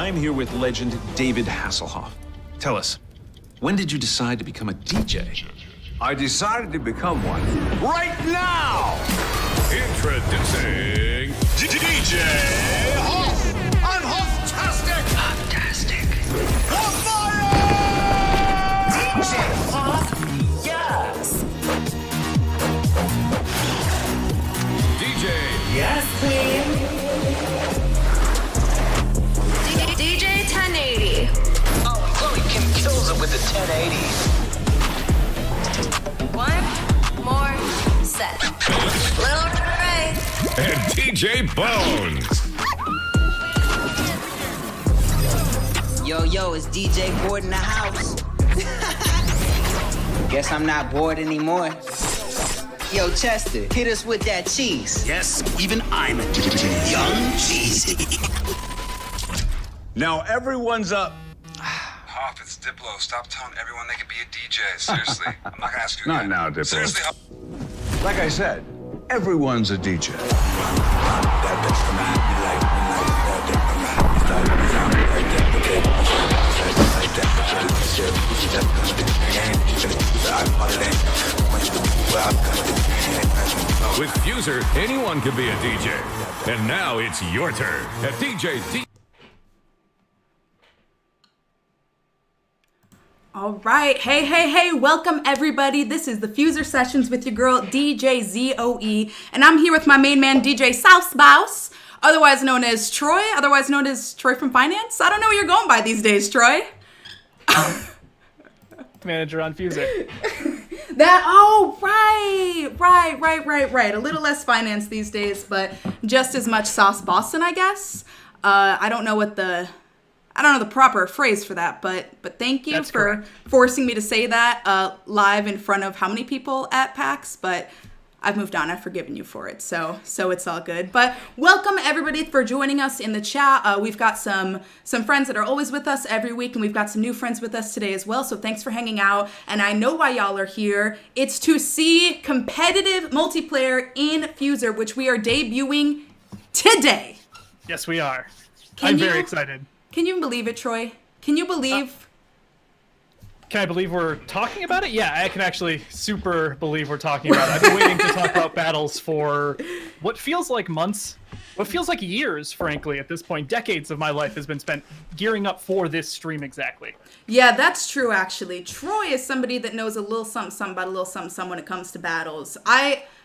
I'm here with legend David Hasselhoff. Tell us, when did you decide to become a DJ? I decided to become one right now! Introducing DJ Hoff! I'm Hoff-tastic! Fantastic. On fire! DJ Hoff, yes. DJ. Yes, queen. DJ 1080. Oh, and Chloe Kim kills it with the 1080. One more set. Little Trey. And DJ Bones. Yo, it's DJ bored in the house. Guess I'm not bored anymore. Yo, Chester, hit us with that cheese. Yes, even I'm a DJ. Young cheesy. Now everyone's up. Hoff, it's Diplo. Stop telling everyone they can be a DJ. Seriously. I'm not gonna ask you Not again. now, Diplo. Seriously, Like I said, everyone's a DJ. With FUSER, anyone can be a DJ. And now it's your turn at DJ Z. All right. Hey, welcome everybody. This is the FUSER Sessions with your girl, DJ Z.O.E. And I'm here with my main man, DJ Southbouse, otherwise known as Troy, otherwise known as Troy from Finance. I don't know what you're going by these days, Troy. Manager on FUSER. Right. A little less finance these days, but just as much Sauce Boston, I guess. I don't know the proper phrase for that, but thank you That's for correct. forcing me to say that live in front of how many people at PAX, but I've moved on. I've forgiven you for it, so it's all good. But welcome everybody for joining us in the chat. We've got some friends that are always with us every week, and we've got some new friends with us today as well, so thanks for hanging out. And I know why y'all are here. It's to see competitive multiplayer in FUSER, which we are debuting today. Yes, we are. Can I'm you- very excited. Can you believe it, Troy? Can you believe... Can I believe we're talking about it? Yeah, I can actually super believe we're talking about it. I've been waiting to talk about battles for what feels like months, what feels like years, frankly, at this point. Decades of my life has been spent gearing up for this stream exactly. Yeah, that's true, actually. Troy is somebody that knows a little something about a little something when it comes to battles.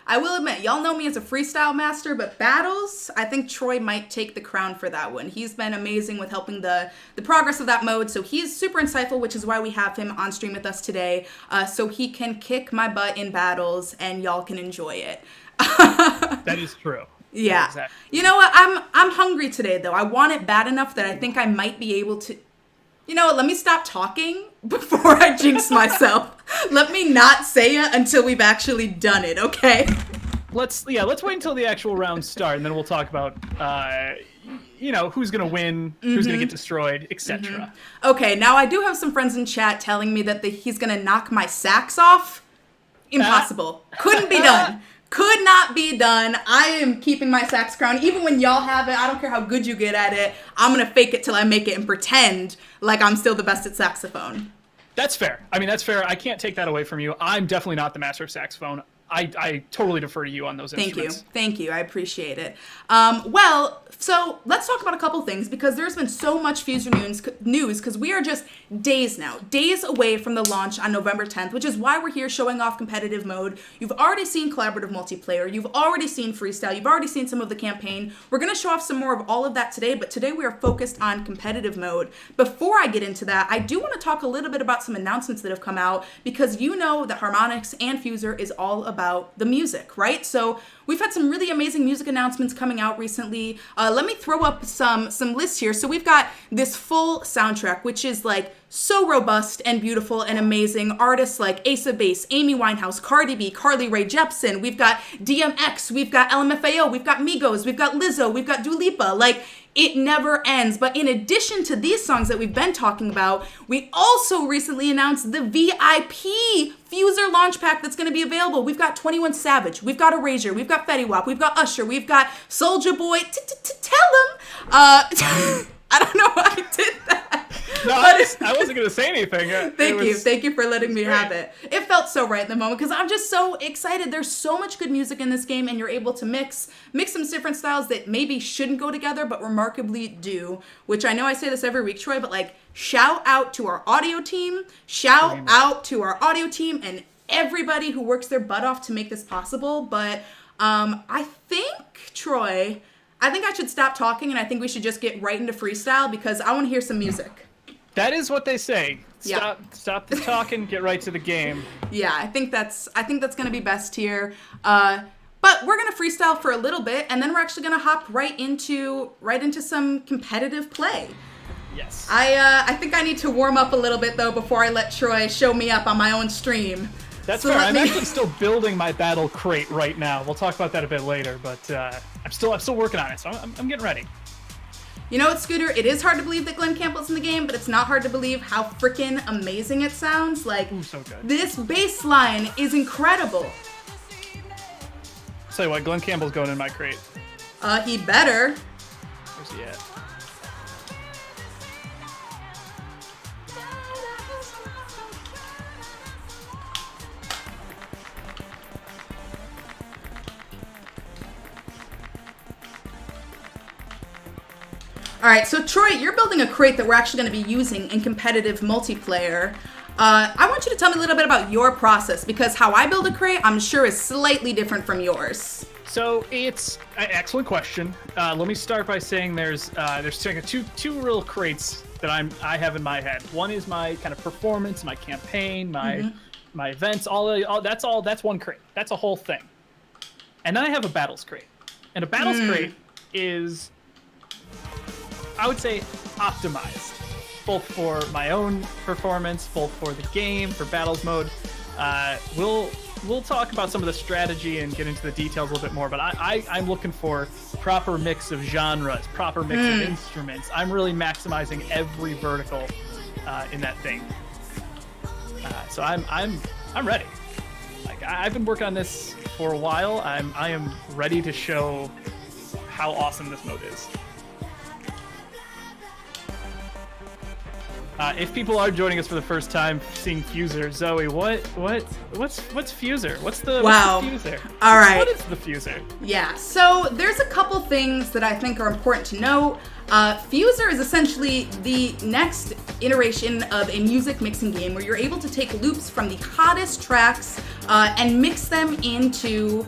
I will admit, y'all know me as a freestyle master, but battles, I think Troy might take the crown for that one. He's been amazing with helping the progress of that mode, so he's super insightful, which is why we have him on stream with us today, so he can kick my butt in battles, and y'all can enjoy it. That is true. Yeah. Exactly. You know what? I'm hungry today, though. I want it bad enough that I think I might be able to... You know what? Let me stop talking before I jinx myself. Let me not say it until we've actually done it, okay? Let's wait until the actual rounds start, and then we'll talk about, who's going to win, who's going to get destroyed, etc. Okay, now I do have some friends in chat telling me that he's going to knock my sax off. Impossible. Couldn't be done. Could not be done. I am keeping my sax crown. Even when y'all have it, I don't care how good you get at it. I'm going to fake it till I make it and pretend like I'm still the best at saxophone. That's fair. I mean, that's fair. I can't take that away from you. I'm definitely not the master of saxophone. I totally defer to you on those instruments. Thank you. I appreciate it. So let's talk about a couple things because there's been so much FUSER news because we are just days away from the launch on November 10th, which is why we're here showing off competitive mode. You've already seen collaborative multiplayer. You've already seen freestyle. You've already seen some of the campaign. We're going to show off some more of all of that today, but today we are focused on competitive mode. Before I get into that, I do want to talk a little bit about some announcements that have come out because you know that Harmonix and FUSER is all about the music, right? So we've had some really amazing music announcements coming out recently. Let me throw up some lists here. So we've got this full soundtrack, which is like so robust and beautiful and amazing. Artists like Ace of Base, Amy Winehouse, Cardi B, Carly Rae Jepsen. We've got DMX, we've got LMFAO, we've got Migos, we've got Lizzo, we've got Dua Lipa. Like, it never ends. But in addition to these songs that we've been talking about, we also recently announced the VIP FUSER launch pack that's going to be available. We've got 21 Savage, we've got Erasure, we've got Fetty Wap, we've got Usher, we've got Soulja Boy, tell him. I don't know why I did that. No, I wasn't going to say anything. Thank you for letting me have it. It felt so right in the moment because I'm just so excited. There's so much good music in this game, and you're able to mix some different styles that maybe shouldn't go together, but remarkably do. Which I know I say this every week, Troy, but like shout out to our audio team. Shout out to our audio team and everybody who works their butt off to make this possible. But I think, Troy, I should stop talking, and I think we should just get right into freestyle because I want to hear some music. That is what they say. Stop the talking, get right to the game. Yeah, I think that's gonna be best here. But we're gonna freestyle for a little bit, and then we're actually gonna hop right into some competitive play. Yes. I think I need to warm up a little bit though before I let Troy show me up on my own stream. That's fair. I'm actually still building my battle crate right now. We'll talk about that a bit later, but I'm still working on it, so I'm getting ready. You know what, Scooter? It is hard to believe that Glenn Campbell's in the game, but it's not hard to believe how freaking amazing it sounds. Like, so good. This bass line is incredible. Tell you what, Glenn Campbell's going in my crate. He better. Where's he at? All right, so Troy, you're building a crate that we're actually going to be using in competitive multiplayer. I want you to tell me a little bit about your process because how I build a crate, I'm sure, is slightly different from yours. So it's an excellent question. Let me start by saying there's two real crates that I have in my head. One is my kind of performance, my campaign, my events. That's one crate. That's a whole thing. And then I have a battles crate, and a battles crate is, I would say, optimized, both for my own performance, both for the game, for battles mode. We'll talk about some of the strategy and get into the details a little bit more, but I'm looking for proper mix of genres, proper mix of instruments. I'm really maximizing every vertical in that thing. So I'm ready. Like I've been working on this for a while. I am ready to show how awesome this mode is. If people are joining us for the first time, seeing FUSER, Zoe, what's FUSER? What's the FUSER? All right. What is the FUSER? Yeah, so there's a couple things that I think are important to know. FUSER is essentially the next iteration of a music mixing game where you're able to take loops from the hottest tracks and mix them into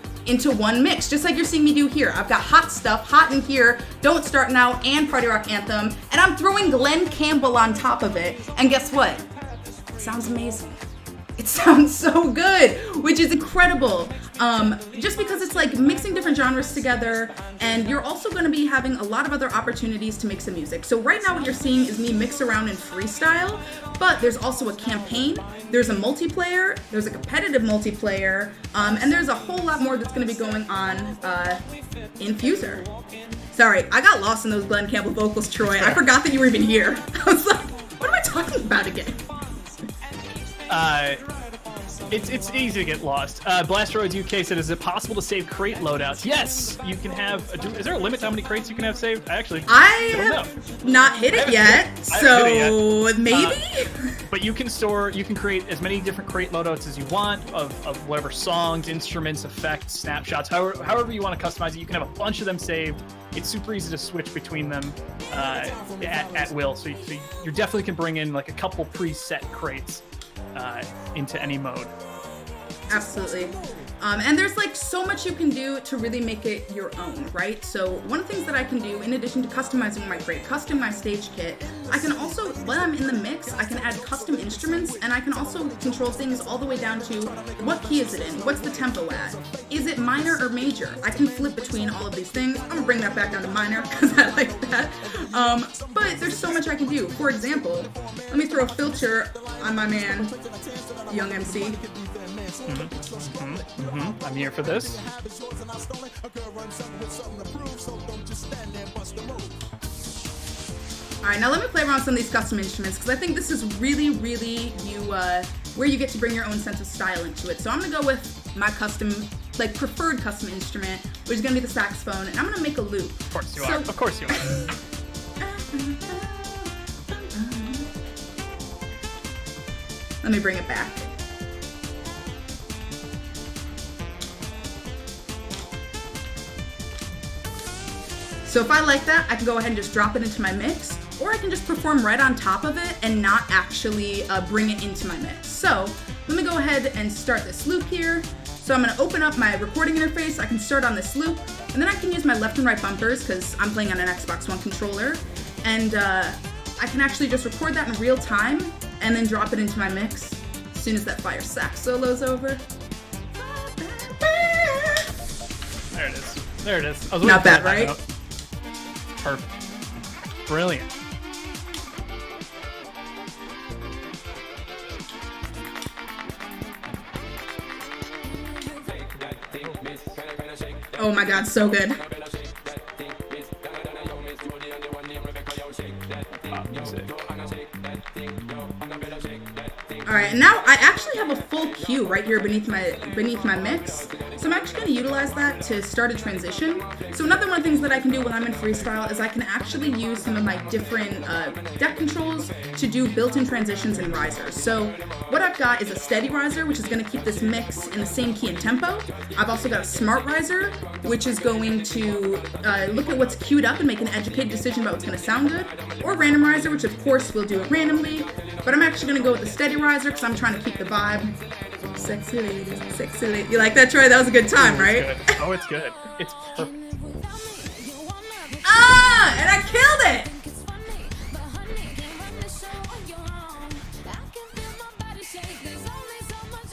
one mix, just like you're seeing me do here. I've got hot stuff, Hot in Here, Don't Start Now, and Party Rock Anthem, and I'm throwing Glenn Campbell on top of it, and guess what? It sounds amazing. It sounds so good, which is incredible. Just because it's like mixing different genres together, and you're also going to be having a lot of other opportunities to make some music. So right now what you're seeing is me mix around in freestyle, but there's also a campaign, there's a multiplayer, there's a competitive multiplayer, and there's a whole lot more that's going to be going on in FUSER. Sorry, I got lost in those Glenn Campbell vocals, Troy. I forgot that you were even here. I was like, what am I talking about again? It's easy to get lost. Blasteroids UK said, is it possible to save crate loadouts? Yes! You can have... Is there a limit to how many crates you can have saved? I don't know. Not hit it yet, so maybe? But you can create as many different crate loadouts as you want of whatever songs, instruments, effects, snapshots, however you want to customize it. You can have a bunch of them saved. It's super easy to switch between them at will. So you definitely can bring in like a couple preset crates into any mode. Absolutely. And there's like so much you can do to really make it your own, right? So one of the things that I can do, in addition to customizing my crate, custom my stage kit, I can also, when I'm in the mix, I can add custom instruments, and I can also control things all the way down to what key is it in? What's the tempo at? Is it minor or major? I can flip between all of these things. I'm gonna bring that back down to minor because I like that. But there's so much I can do. For example, let me throw a filter on my man, Young MC. I'm here for this. All right, now let me play around with some of these custom instruments because I think this is really, really where you get to bring your own sense of style into it. So I'm gonna go with my preferred custom instrument, which is gonna be the saxophone, and I'm gonna make a loop. Of course you are. Of course you are. Let me bring it back. So if I like that, I can go ahead and just drop it into my mix, or I can just perform right on top of it and not actually bring it into my mix. So let me go ahead and start this loop here. So I'm gonna open up my recording interface. I can start on this loop, and then I can use my left and right bumpers because I'm playing on an Xbox One controller. And I can actually just record that in real time and then drop it into my mix as soon as that fire sax solo's over. There it is. There it is. Not bad, right? Perfect. Brilliant. Oh my god, so good. Alright, and now I actually have a full cue right here beneath my mix. So I'm actually going to utilize that to start a transition. So another one of the things that I can do when I'm in freestyle is I can actually use some of my different deck controls to do built-in transitions and risers. So what I've got is a steady riser, which is going to keep this mix in the same key and tempo. I've also got a smart riser, which is going to look at what's queued up and make an educated decision about what's going to sound good. Or random riser, which of course will do it randomly. But I'm actually going to go with the steady riser because I'm trying to keep the vibe. Sexy lady, sexy lady. You like that, Troy? That was a good time, right? Good. Oh, it's good. It's perfect. Ah! And I killed it!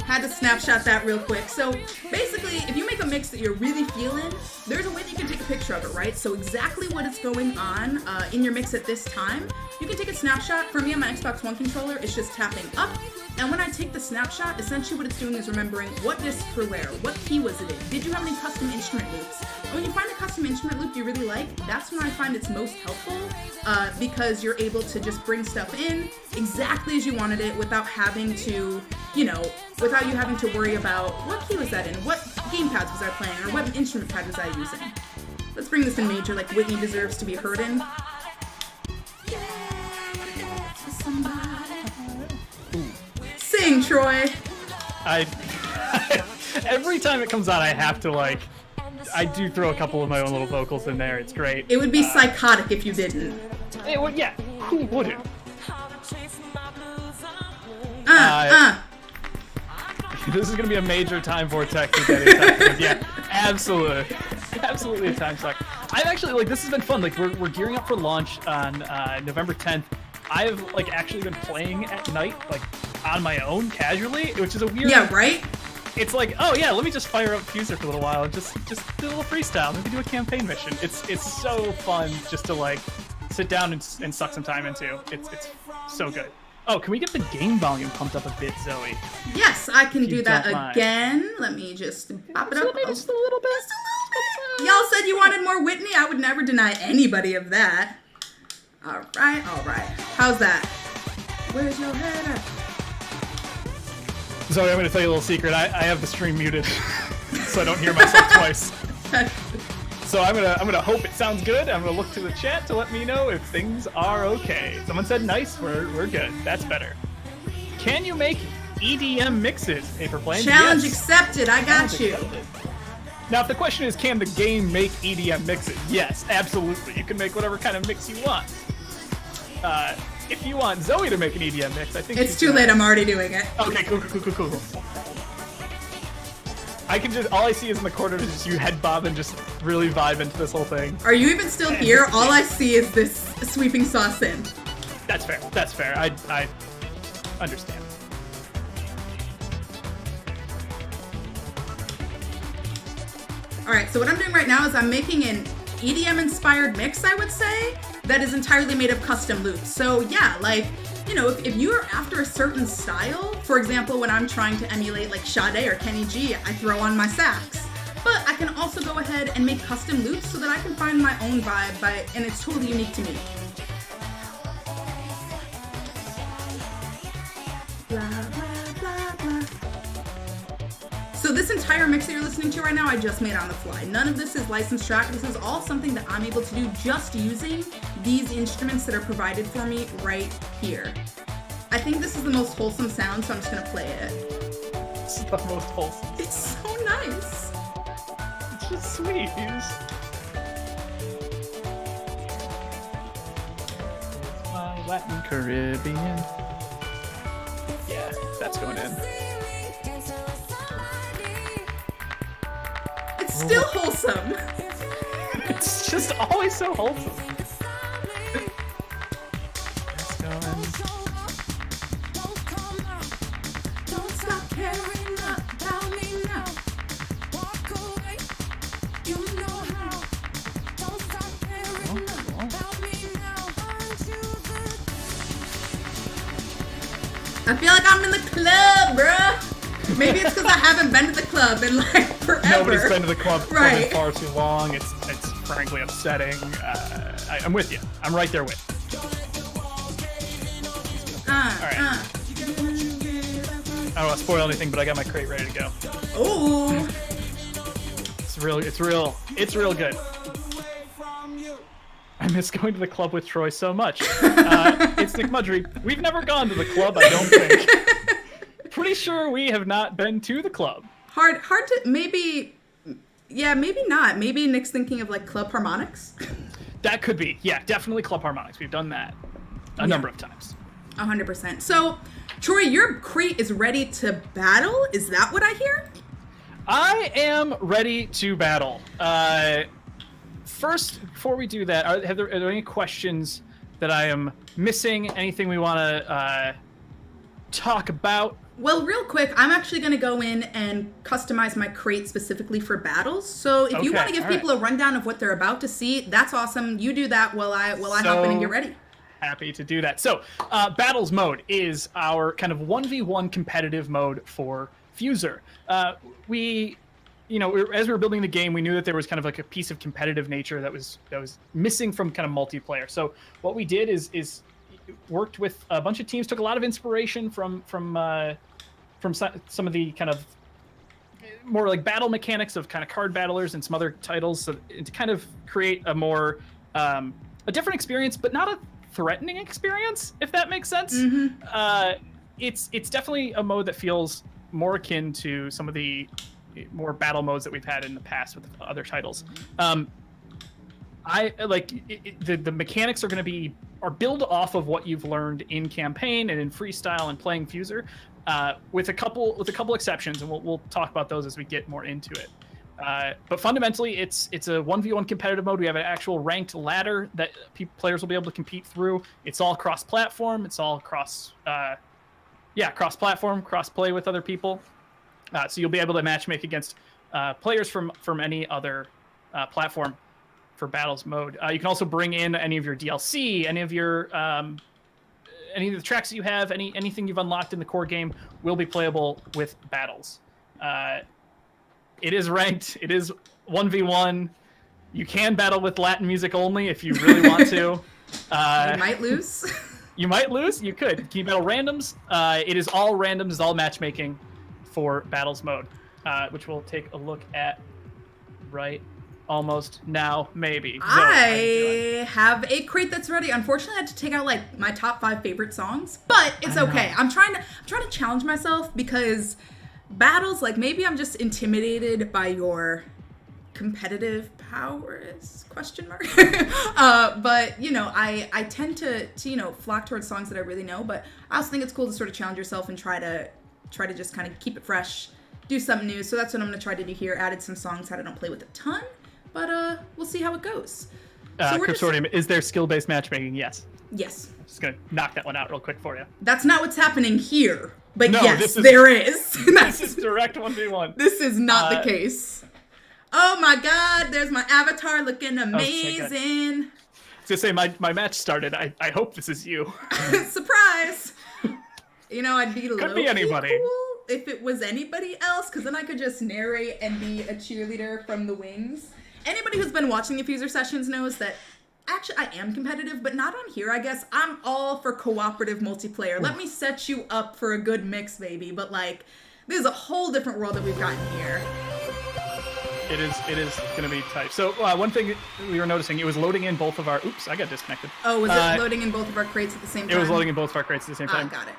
Had to snapshot that real quick. So basically, if you make a mix that you're really feeling, there's a way that you can take a picture of it, right? So exactly what is going on in your mix at this time, you can take a snapshot. For me on my Xbox One controller, it's just tapping up. And when I take the snapshot, essentially what it's doing is remembering what disc for where, what key was it in, did you have any custom instrument loops? And when you find a custom instrument loop you really like, that's when I find it's most helpful because you're able to just bring stuff in exactly as you wanted it without having to, without you having to worry about what key was that in, what gamepads was I playing, or what instrument pad was I using. Let's bring this in major like Whitney deserves to be heard in. Sing, Troy. Every time it comes on, I have to I do throw a couple of my own little vocals in there. It's great. It would be psychotic if you didn't. It would, yeah. Who wouldn't? This is gonna be a major time vortex to get it. Yeah, absolutely, absolutely a time suck. I've actually this has been fun. We're gearing up for launch on November 10th. I've actually been playing at night on my own casually, which is a weird. Yeah, right. It's oh yeah, let me just fire up FUSER for a little while and just do a little freestyle. Maybe do a campaign mission. It's so fun just to sit down and suck some time into. It's so good. Oh, can we get the game volume pumped up a bit, Zoe? Yes, I can do that again. Let me just pop it up just a little bit. Y'all said you wanted more Whitney. I would never deny anybody of that. All right. How's that? Where's your head at? Zoe, I'm going to tell you a little secret. I have the stream muted, so I don't hear myself twice. So I'm gonna hope it sounds good. I'm gonna look to the chat to let me know if things are okay. Someone said nice. We're good. That's better. Can you make EDM mixes? Paper planes? Challenge yes. accepted. I got you. Accepted. Now, if the question is, can the game make EDM mixes? Yes, absolutely. You can make whatever kind of mix you want. If you want Zoe to make an EDM mix, I think it's too late. I'm already doing it. Okay, cool. I can all I see is in the corner is just you head bob and just really vibe into this whole thing. Are you even still here? All I see is this sweeping sauce in. That's fair. I understand. Alright, so what I'm doing right now is I'm making an EDM-inspired mix, I would say, that is entirely made of custom loops. So yeah, if you're after a certain style, for example, when I'm trying to emulate Sade or Kenny G, I throw on my sax. But I can also go ahead and make custom loops so that I can find my own vibe, and it's totally unique to me. Blah, blah, blah, blah. So this entire mix that you're listening to right now, I just made on the fly. None of this is licensed track. This is all something that I'm able to do just using these instruments that are provided for me right here. I think this is the most wholesome sound, so I'm just gonna play it. This is the most wholesome. It's so nice. It's just sweet. My Latin Caribbean. Yeah, that's going in. It's still wholesome. It's just always so wholesome. That's going. Don't stop caring about me now. Walk away. You know how. Don't stop caring about me now. I feel like I'm in the club, bruh. Maybe it's because I haven't been to the club in like forever. Nobody's been to the club right. for far too long. It's frankly upsetting. I'm with you. I'm right there with you. All right. I don't want to spoil anything, but I got my crate ready to go. Ooh. It's real good. I miss going to the club with Troy so much. It's Nick Mudry. We've never gone to the club, I don't think. Pretty sure we have not been to the club. Hard to, maybe not. Maybe Nick's thinking of like Club Harmonix. That could be. Yeah, definitely Club Harmonix. We've done that a number of times. 100%. So, Troy, your crate is ready to battle? Is that what I hear? I am ready to battle. First, before we do that, are there any questions that I am missing? Anything we want to talk about? Well, real quick, I'm actually going to go in and customize my crate specifically for battles. So if you want to give people a rundown of what they're about to see, that's awesome. You do that while I hop in and get ready. Happy to do that. So battles mode is our kind of 1v1 competitive mode for FUSER. As we were building the game, we knew that there was kind of like a piece of competitive nature that was missing from kind of multiplayer. So what we did is worked with a bunch of teams, took a lot of inspiration from some of the kind of more like battle mechanics of kind of card battlers and some other titles, so to kind of create a more a different experience, but not a threatening experience, if that makes sense. Mm-hmm. It's definitely a mode that feels more akin to some of the more battle modes that we've had in the past with other titles. I like the mechanics are built off of what you've learned in campaign and in freestyle and playing FUSER, with a couple exceptions, and we'll talk about those as we get more into it. But fundamentally, it's a 1v1 competitive mode. We have an actual ranked ladder that players will be able to compete through. It's all cross-platform. It's all cross-platform, cross-play with other people. So you'll be able to matchmake against players from any other platform for battles mode. You can also bring in any of your DLC, any of the tracks that you have, anything you've unlocked in the core game will be playable with battles. It is ranked. It is 1v1. You can battle with Latin music only if you really want to. You might lose. You might lose. You could. Can you battle randoms? It is all randoms. It's all matchmaking for battles mode, which we'll take a look at right almost now, maybe. I have a crate that's ready. Unfortunately, I had to take out like my top 5 favorite songs, but it's okay. I'm trying to challenge myself because battles, like, maybe I'm just intimidated by your competitive powers, question mark. But I tend to flock towards songs that I really know, but I also think it's cool to sort of challenge yourself and try to just kind of keep it fresh, do something new. So that's what I'm going to try to do here. Added some songs that I don't play with a ton, but we'll see how it goes. Cryptorium, is there skill-based matchmaking? Yes. Yes. I'm just going to knock that one out real quick for you. That's not what's happening here, but no, yes, there is. This is direct 1v1. This is not the case. Oh my God, there's my avatar looking amazing. I was going to say, my match started. I hope this is you. Surprise. I'd be Could be anybody. Cool if it was anybody else, because then I could just narrate and be a cheerleader from the wings. Anybody who's been watching the FUSER sessions knows that actually I am competitive, but not on here, I guess. I'm all for cooperative multiplayer. Let me set you up for a good mix, baby. But like, this is a whole different world that we've gotten here. It is going to be tight. So one thing we were noticing, it was loading in both of our... Oops, I got disconnected. Oh, was it loading in both of our crates at the same time? It was loading in both of our crates at the same time. Got it.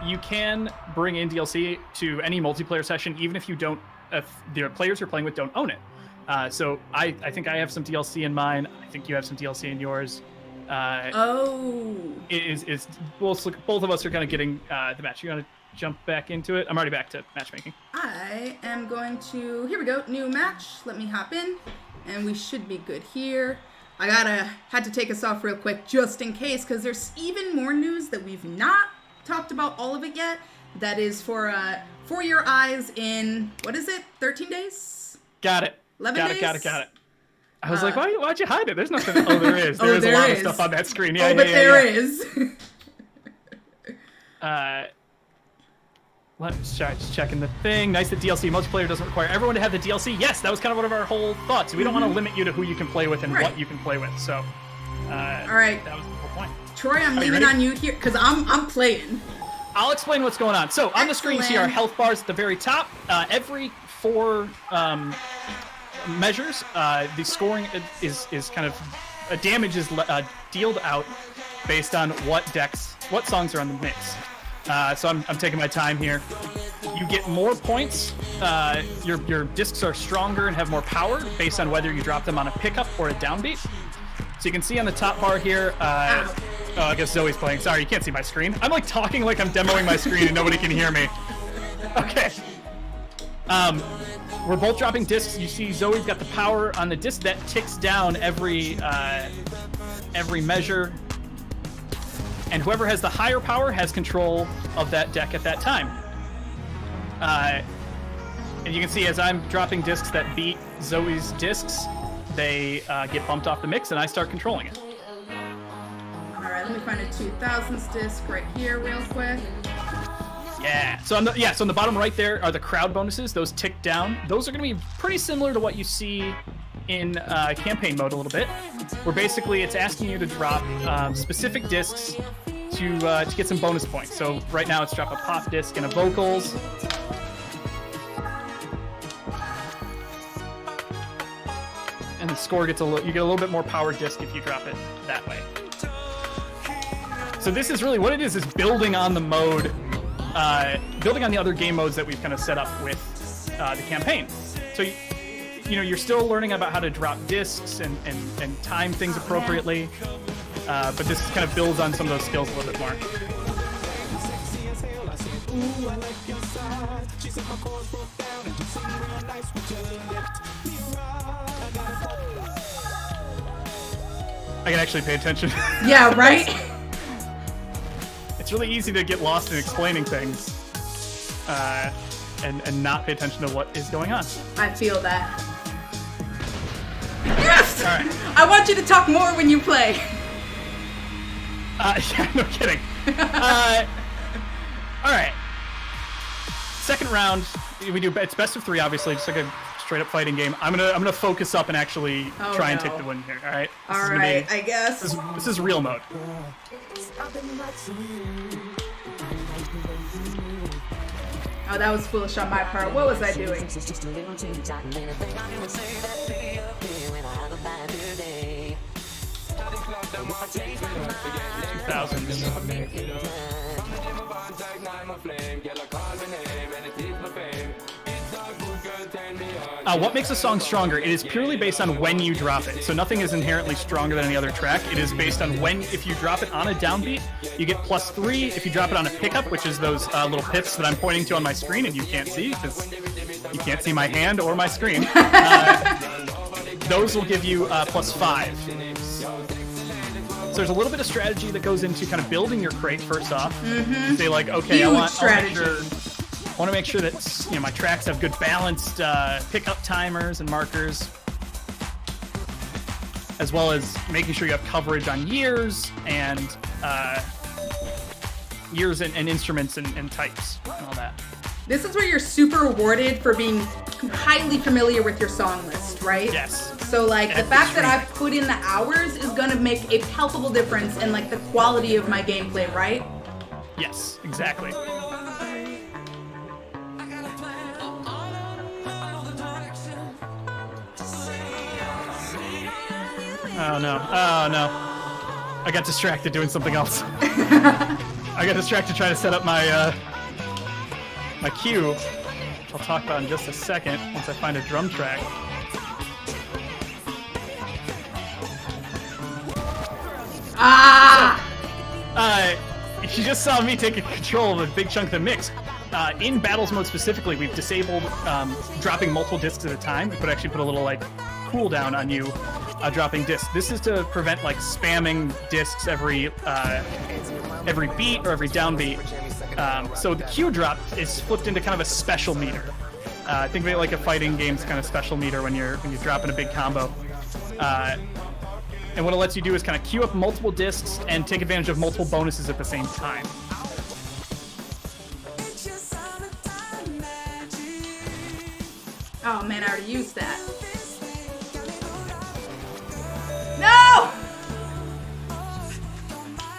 You can bring in DLC to any multiplayer session, even if you don't, if the players you're playing with don't own it. So I think I have some DLC in mine. I think you have some DLC in yours. Both of us are kind of getting the match. You want to jump back into it? I'm already back to matchmaking. I am going to, here we go, new match. Let me hop in, and we should be good here. I had to take us off real quick just in case, because there's even more news that we've not talked about all of it yet. That is for your eyes in, what is it, 13 days? Got it. 11 days? Got it. I was like, why'd you hide it? There's nothing. Oh, there is. There is a lot of stuff on that screen. Yeah, there is. Let's try just checking the thing. Nice that DLC multiplayer doesn't require everyone to have the DLC. Yes, that was kind of one of our whole thoughts. We don't want to limit you to who you can play with and what you can play with. So, all right. That was the whole point. Troy, I'm leaving on you here because I'm playing. I'll explain what's going on. So on the screen, you see our health bars at the very top. Every 4 measures, the scoring is kind of damage is dealt out based on what songs are on the mix. So I'm taking my time here. You get more points. Your discs are stronger and have more power based on whether you drop them on a pickup or a downbeat. So you can see on the top bar here. I guess Zoe's playing. Sorry, you can't see my screen. I'm like talking like I'm demoing my screen and nobody can hear me. Okay. We're both dropping discs. You see Zoe's got the power on the disc that ticks down every measure. And whoever has the higher power has control of that deck at that time. And you can see as I'm dropping discs that beat Zoe's discs, they get bumped off the mix and I start controlling it. All right, let me find a 2000s disc right here real quick. Yeah. So on the bottom right there are the crowd bonuses. Those tick down. Those are going to be pretty similar to what you see in campaign mode a little bit, where basically it's asking you to drop specific discs to get some bonus points. So right now it's drop a pop disc and a vocals. And the score gets you get a little bit more power disc if you drop it that way. So this is really what it is building on the mode, building on the other game modes that we've kind of set up with the campaign. So you're still learning about how to drop discs and time things appropriately, but this kind of builds on some of those skills a little bit more. I can actually pay attention. Yeah, right? It's really easy to get lost in explaining things and not pay attention to what is going on. I feel that. Yes! All right. I want you to talk more when you play. Yeah, no kidding. All right. Second round, it's best of 3, obviously, just like a straight up fighting game. I'm gonna focus up and actually try and take the win here. All right. All right, I guess. This is real mode. Oh, that was foolish on my part. What was I doing? 2000s. What makes a song stronger? It is purely based on when you drop it. So nothing is inherently stronger than any other track. It is based on if you drop it on a downbeat, you get +3. If you drop it on a pickup, which is those little pips that I'm pointing to on my screen and you can't see because you can't see my hand or my screen, those will give you +5. So there's a little bit of strategy that goes into kind of building your crate first off. Mm-hmm. Say like, okay, I want to make sure that my tracks have good balanced pickup timers and markers, as well as making sure you have coverage on years and instruments and types and all that. This is where you're super rewarded for being highly familiar with your song list, right? Yes. So like the fact that I've put in the hours is gonna make a palpable difference in like the quality of my gameplay, right? Yes, exactly. Oh no. I got distracted doing something else. I got distracted trying to set up my my cue, which I'll talk about in just a second once I find a drum track. You just saw me take control of a big chunk of the mix. In battles mode specifically, we've disabled dropping multiple discs at a time. We could actually put a little like cooldown on you dropping discs. This is to prevent like spamming discs every beat or every downbeat. So the Q drop is flipped into kind of a special meter. Think of it like a fighting game's kind of special meter when you're dropping a big combo. And what it lets you do is kind of queue up multiple discs and take advantage of multiple bonuses at the same time. Oh man, I already used that. No!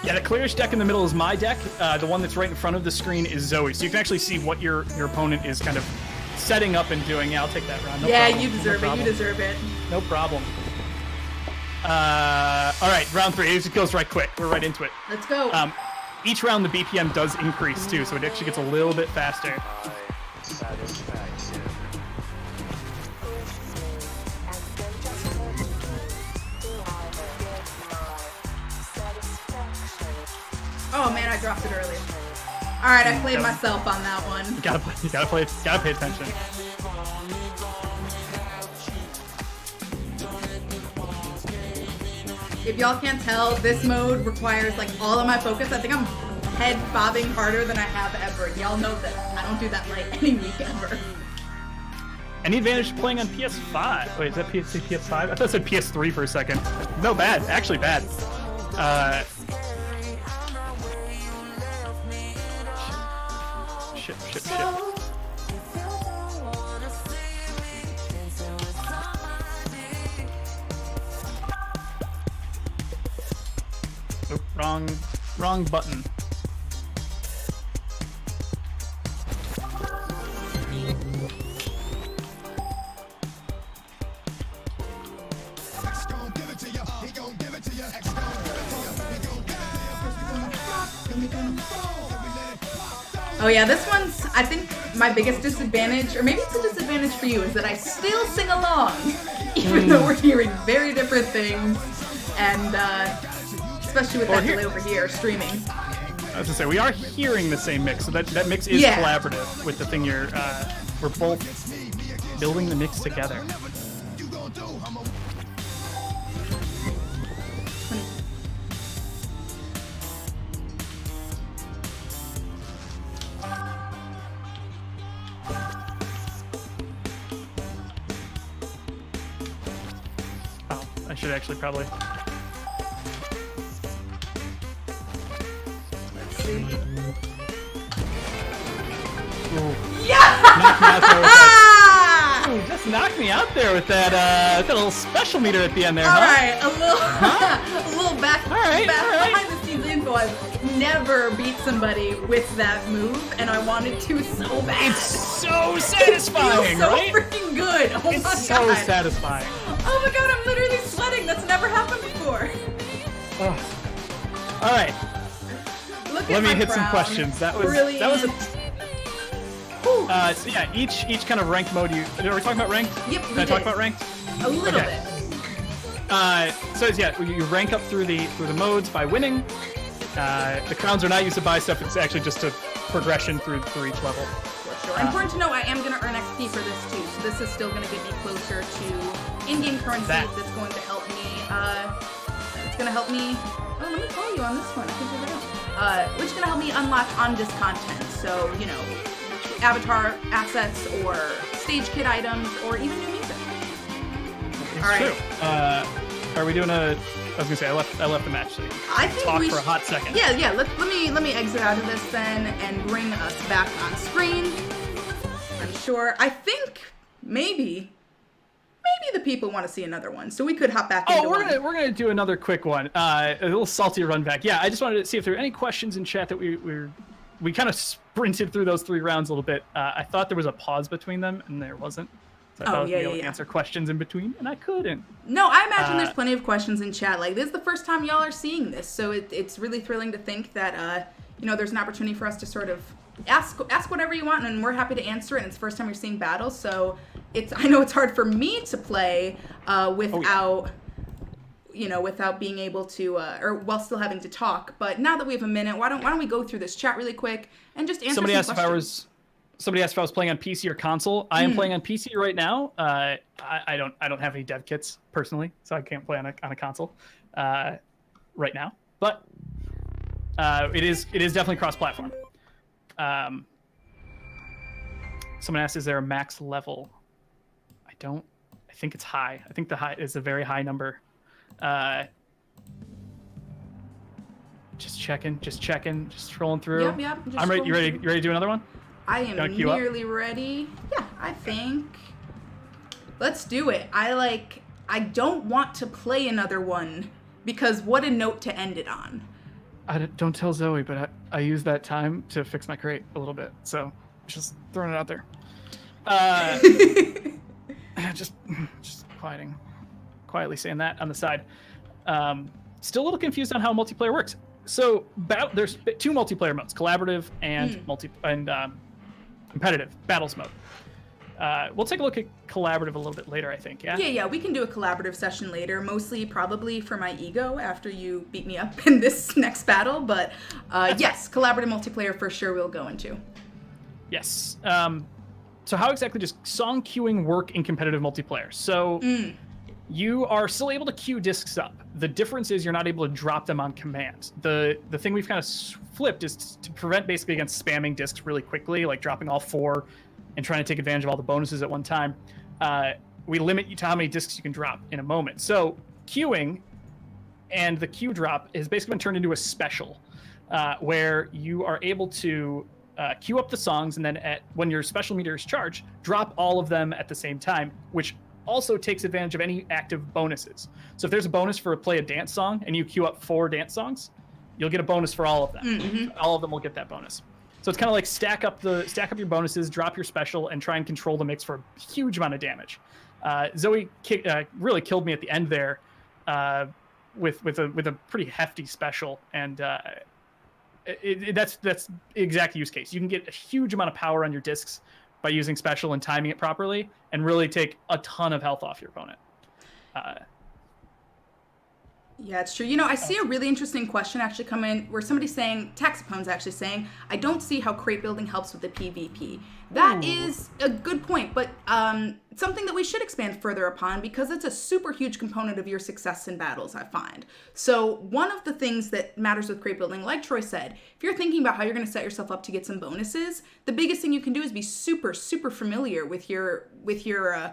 Yeah, the clearish deck in the middle is my deck. The one that's right in front of the screen is Zoe. So you can actually see what your opponent is kind of setting up and doing. Yeah, I'll take that round. No problem. You deserve it. You deserve it. No problem. All right, round 3. It just goes right quick. We're right into it. Let's go. Each round the BPM does increase too, so it actually gets a little bit faster. Oh man, I dropped it earlier. All right, I played myself on that one. You gotta pay attention. If y'all can't tell, this mode requires like all of my focus. I think I'm head bobbing harder than I have ever. Y'all know that I don't do that like any week ever. Any advantage to playing on PS5? Wait, is that PS5? I thought it said PS3 for a second. No, bad. Actually bad. Shit. Oop, wrong button. Oh yeah, this one's, I think, my biggest disadvantage, or maybe it's a disadvantage for you, is that I still sing along, even though we're hearing very different things, and especially with that delay over here, streaming. I was gonna say, we are hearing the same mix, so that mix is collaborative with the thing we're both building the mix together. I should actually probably. Let's see. Ooh. Yeah! Ooh, just knocked me out there with that little special meter at the end there, All huh? right, a little back right. behind the scenes info. I've never beat somebody with that move, and I wanted to so bad. It's so satisfying, it feels so right? freaking good. Oh it's my so god. satisfying. Oh my god, I'm literally sweating. That's never happened before. All right. Let me hit some crown. questions. That was a. So yeah, each kind of ranked mode. Are we talking about ranked? Yep. Can I talk about ranked? A little bit. So yeah, you rank up through the modes by winning. The crowns are not used to buy stuff. It's actually just a progression through each level. For sure. Important to know, I am going to earn XP for this too. So this is still going to get me closer to in-game currency. That's going to help me. It's going to help me. Oh, let me call you on this one. I can figure it out. Which is going to help me unlock on-disc content. So, you know, avatar assets or stage kit items or even new music. All right. True. Are we doing a? I was gonna say I left the match so you can talk for a hot second. Yeah. Let me exit out of this then and bring us back on screen. I'm sure. I think maybe the people want to see another one, so we could hop back into we're gonna do another quick one. A little salty run back. Yeah, I just wanted to see if there were any questions in chat that we kind of sprinted through those 3 rounds a little bit. I thought there was a pause between them, and there wasn't. So I thought I was able to answer questions in between, and I couldn't. No, I imagine there's plenty of questions in chat. Like, this is the first time y'all are seeing this, so it's really thrilling to think that, there's an opportunity for us to sort of ask whatever you want, and we're happy to answer it. And it's the first time you're seeing battles, so I know it's hard for me to play without without being able to or while still having to talk. But now that we have a minute, why don't we go through this chat really quick and just answer Somebody some asked questions. Somebody asked if I was playing on PC or console. I am playing on PC right now. I don't have any dev kits personally, so I can't play on a console right now. But it is definitely cross-platform. Someone asked, is there a max level? I think it's high. I think the high is a very high number. Just checking, just scrolling through. Yep. I'm ready. You ready to do another one? I am nearly ready. Yeah, I think. Let's do it. I don't want to play another one because what a note to end it on. Don't tell Zoe, but I used that time to fix my crate a little bit, so just throwing it out there. Just quietly saying that on the side. Still a little confused on how multiplayer works. So there's 2 multiplayer modes: collaborative and competitive battles mode. We'll take a look at collaborative a little bit later, I think. Yeah, we can do a collaborative session later, mostly probably for my ego after you beat me up in this next battle. But yes, collaborative multiplayer for sure we'll go into. Yes. So how exactly does song queuing work in competitive multiplayer? So you are still able to queue discs up. The difference is you're not able to drop them on command. The thing we've kind of flipped is to prevent basically against spamming discs really quickly, like dropping all 4 and trying to take advantage of all the bonuses at one time. We limit you to how many discs you can drop in a moment. So queuing and the queue drop has basically been turned into a special where you are able to queue up the songs, and then when your special meter is charged, drop all of them at the same time, which also takes advantage of any active bonuses. So if there's a bonus for play a dance song and you queue up 4 dance songs, you'll get a bonus for all of them. Mm-hmm. All of them will get that bonus. So it's kind of like stack up your bonuses, drop your special, and try and control the mix for a huge amount of damage. Zoe really killed me at the end there with a pretty hefty special, and that's the exact use case. You can get a huge amount of power on your discs by using special and timing it properly, and really take a ton of health off your opponent. Yeah, it's true. I see a really interesting question actually come in where somebody's saying, Saxophone's actually saying, I don't see how crate building helps with the PvP. That is a good point, but something that we should expand further upon because it's a super huge component of your success in battles, I find. So one of the things that matters with crate building, like Troy said, if you're thinking about how you're going to set yourself up to get some bonuses, the biggest thing you can do is be super, super familiar with your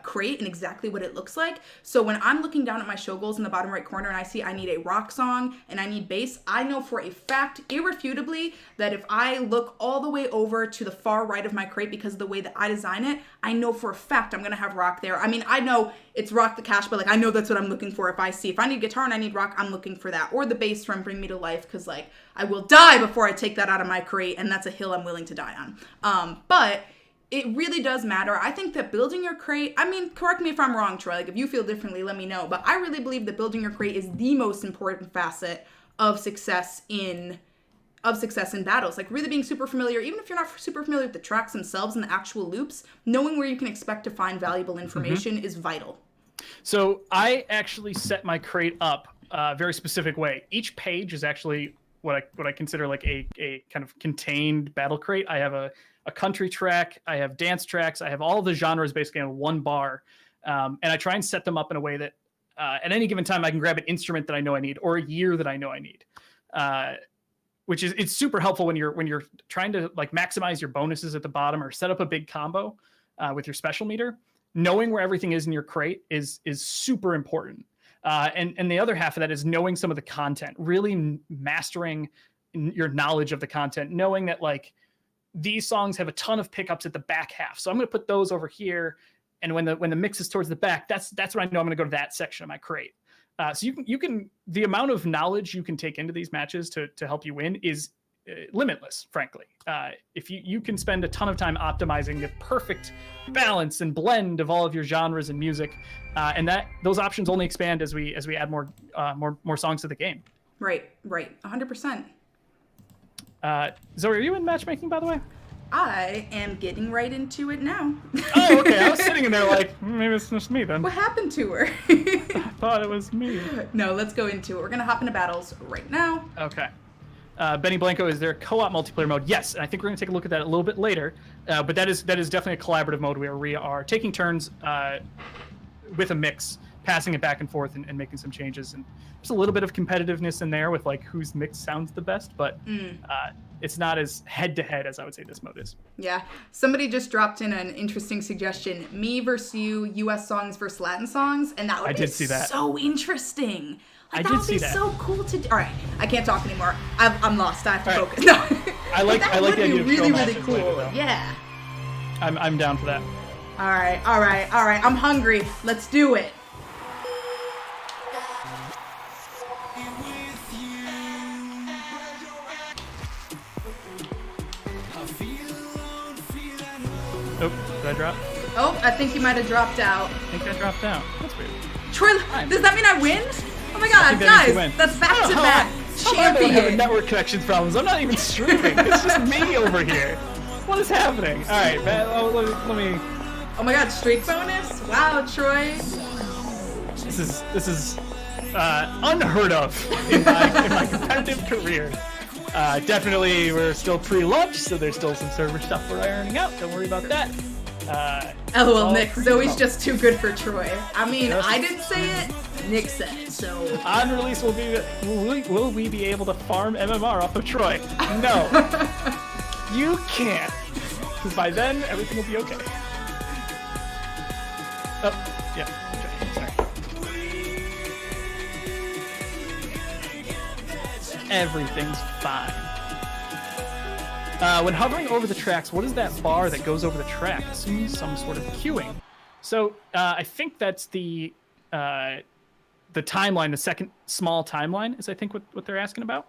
crate and exactly what it looks like. So when I'm looking down at my show goals in the bottom right corner and I see I need a rock song and I need bass, I know for a fact, irrefutably, that if I look all the way over to the far right of my crate because of the way that I design it, I know for a fact I'm going to have rock there. I mean, I know it's rock the cash, but I know that's what I'm looking for. If I need guitar and I need rock, I'm looking for that. Or the bass from Bring Me to Life, because I will die before I take that out of my crate, and that's a hill I'm willing to die on. But it really does matter. I think that building your crate, correct me if I'm wrong, Troy, if you feel differently, let me know. But I really believe that building your crate is the most important facet of success in battles. Really being super familiar, even if you're not super familiar with the tracks themselves and the actual loops, knowing where you can expect to find valuable information is vital. So I actually set my crate up a very specific way. Each page is actually what I consider a kind of contained battle crate. I have a country track, I have dance tracks, I have all the genres basically on one bar. And I try and set them up in a way that at any given time I can grab an instrument that I know I need or a year that I know I need. Which is, it's super helpful when you're trying to maximize your bonuses at the bottom or set up a big combo with your special meter. Knowing where everything is in your crate is super important. And the other half of that is knowing some of the content, really mastering your knowledge of the content, knowing that these songs have a ton of pickups at the back half. So I'm going to put those over here. And when the mix is towards the back, that's when I know I'm going to go to that section of my crate. So you can the amount of knowledge you can take into these matches to help you win is limitless, frankly. If you can spend a ton of time optimizing the perfect balance and blend of all of your genres and music, and those options only expand as we add more songs to the game. Right, 100%. Zoe, are you in matchmaking, by the way? I am getting right into it now. Oh, okay. I was sitting in there like, maybe it's just me then. What happened to her? I thought it was me. No, let's go into it. We're gonna hop into battles right now. Okay. Benny Blanco, is there a co-op multiplayer mode? Yes, and I think we're going to take a look at that a little bit later. But that is definitely a collaborative mode where we are taking turns with a mix, passing it back and forth and making some changes. And there's a little bit of competitiveness in there with like whose mix sounds the best, but it's not as head-to-head as I would say this mode is. Yeah. Somebody just dropped in an interesting suggestion. Me versus you, US songs versus Latin songs, and that would be so interesting. Like, that would be so cool to do. All right, I can't talk anymore. I'm lost. I have to focus. No. I like the idea of really, really cool. Later, yeah. I'm down for that. All right. I'm hungry. Let's do it. Oh, did I drop? Oh, I think you might have dropped out. I think I dropped out. That's weird. Troy, does that mean I win? Oh my god, guys, that's back-to-back champion. I'm having network connections problems. I'm not even streaming. It's just me over here. What is happening? All right, man, let me. Oh my god, streak bonus? Wow, Troy. This is unheard of in my competitive career. Definitely, we're still pre-launch, so there's still some server stuff we're ironing out. Don't worry about that. LOL, Nick. Zoe's just too good for Troy. I mean, I didn't say it. Nick said it, so... On release, will we be able to farm MMR off of Troy? No. You can't. Because by then, everything will be okay. Oh, yeah. Sorry. Everything's fine. When hovering over the tracks, what is that bar that goes over the track? Assumes some sort of queuing. So I think that's the timeline, the second small timeline is I think what they're asking about.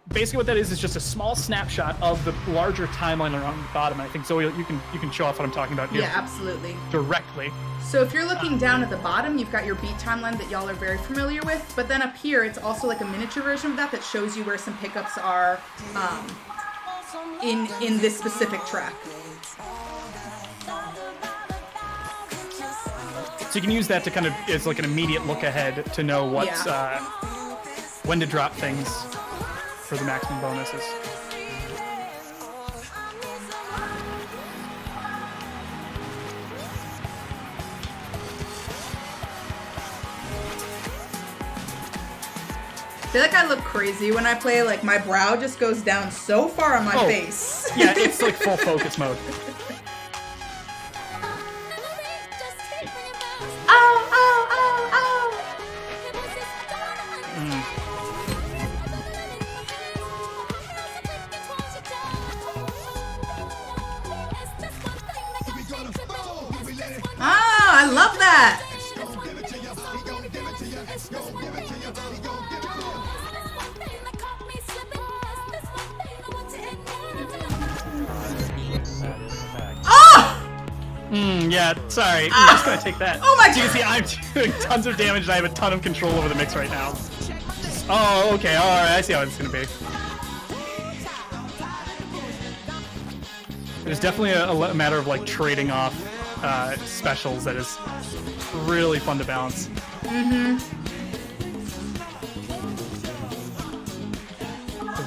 Basically what that is just a small snapshot of the larger timeline around the bottom. I think Zoe, you can show off what I'm talking about here. Yeah, absolutely. Directly. So if you're looking down at the bottom, you've got your beat timeline that y'all are very familiar with, but then up here it's also like a miniature version of that shows you where some pickups are in this specific track. So you can use that to kind of, it's like an immediate look ahead to know what's, when to drop things for the maximum bonuses. I feel like I look crazy when I play, like my brow just goes down so far on my face. Yeah, it's like full focus mode. I love that. Yeah, sorry. I'm just gonna take that. Oh my god! So you can see I'm doing tons of damage and I have a ton of control over the mix right now. Oh, okay, alright, I see how it's gonna be. There's definitely a matter of like trading off specials that is really fun to balance.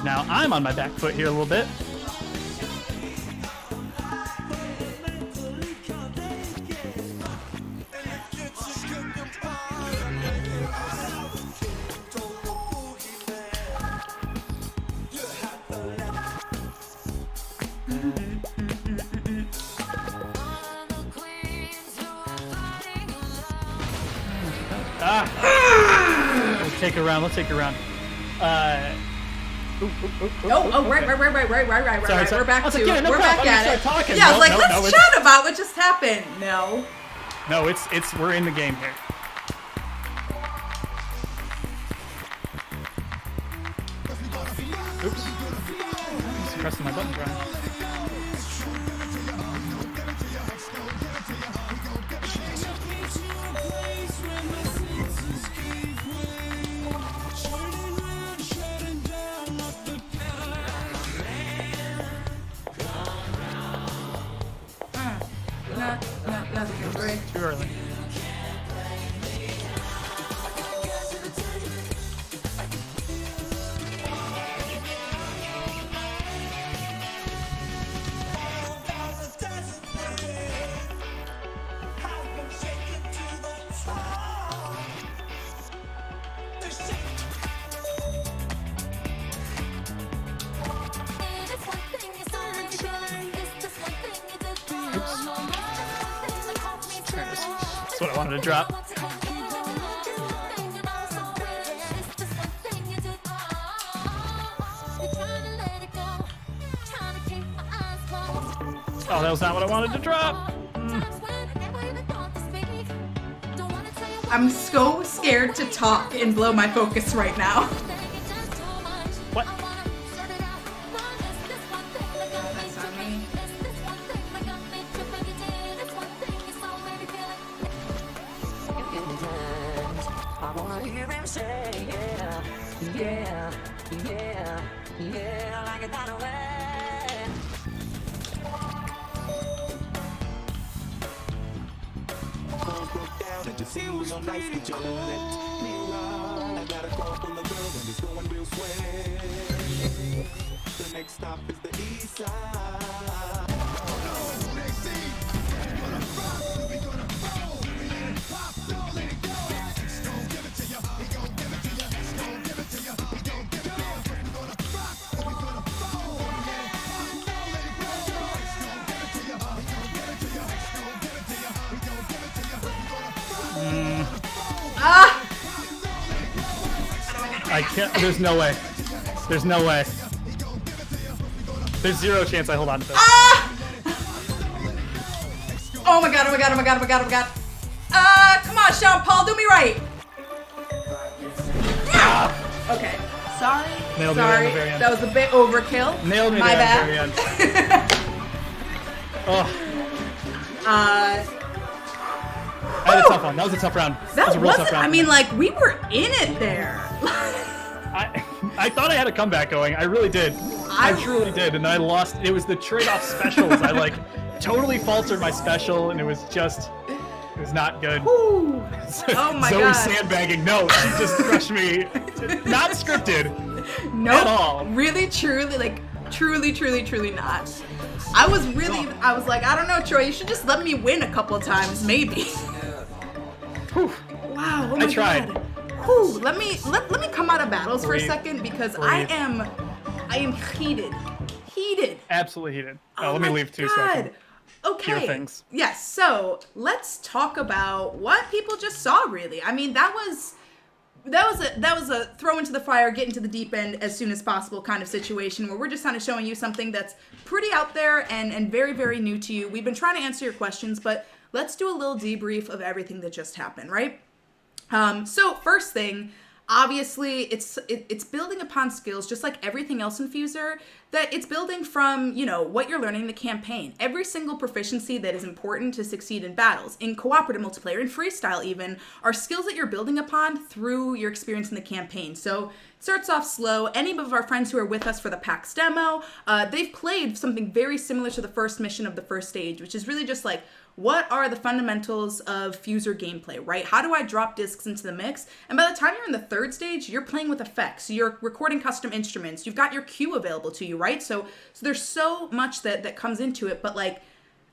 Now I'm on my back foot here a little bit. Let's take a round. Right. We're back to it. We're back at it. Talking. Yeah, I was like, let's chat about what just happened. No, it's we're in the game here. Oops. I'm just pressing my buttons right. what I wanted to drop. Oh, that was not what I wanted to drop. I'm so scared to talk and blow my focus right now. What? That's on me. I can't. There's no way. There's no way. There's zero chance I hold on to this. Oh my god, oh my god, oh my god, oh my god, oh my god. Come on, Sean Paul, do me right. Okay, sorry. Nailed me sorry. at the very end. That was a bit overkill. Nailed me My at bad. the very end. Oh, I had a tough one. That was a tough round. That was a real wasn't, tough round. I mean, like, we were in it there. I thought I had a comeback going. I really did. I truly did, and I lost. It was the trade-off specials. I like totally faltered my special, and it was not good. Ooh. Oh my Zoe god. sandbagging. No, she just crushed me. Not scripted. Nope. At all. Really, truly, like, truly not. I was like, I don't know, Troy, you should just let me win a couple times, maybe. Whew. Wow, oh my I tried. God. Whew, let me come out of battles for a Breathe. second because Breathe. I am heated. Absolutely heated. Oh Let me my leave too so I can God. Okay. hear things. Yes, so let's talk about what people just saw, really. I mean, that was a throw into the fire, get into the deep end as soon as possible kind of situation where we're just kind of showing you something that's pretty out there and very, very new to you. We've been trying to answer your questions, but let's do a little debrief of everything that just happened, right? So first thing, obviously it's building upon skills just like everything else in FUSER, that it's building from, you know, what you're learning in the campaign. Every single proficiency that is important to succeed in battles, in cooperative multiplayer, in freestyle even, are skills that you're building upon through your experience in the campaign. So it starts off slow. Any of our friends who are with us for the PAX demo, they've played something very similar to the first mission of the first stage, which is really just like, what are the fundamentals of FUSER gameplay, right? How do I drop discs into the mix? And by the time you're in the third stage, you're playing with effects. You're recording custom instruments. You've got your cue available to you, right? So there's so much that comes into it. But like,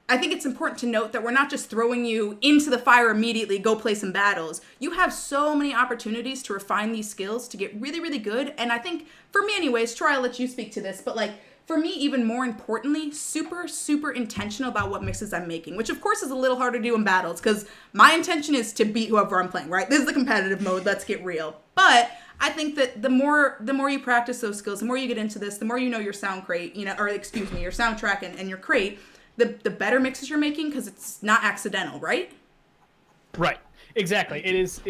I think it's important to note that we're not just throwing you into the fire immediately, go play some battles. You have so many opportunities to refine these skills to get really, really good. And I think, for me anyways, Troy, I'll let you speak to this, but like, for me, even more importantly, super, super intentional about what mixes I'm making, which of course is a little harder to do in battles because my intention is to beat whoever I'm playing, right? This is the competitive mode, let's get real. But I think that the more you practice those skills, the more you get into this, the more you know your sound crate, you know, or excuse me, your soundtrack and your crate, the better mixes you're making because it's not accidental, right? Right. Exactly. It is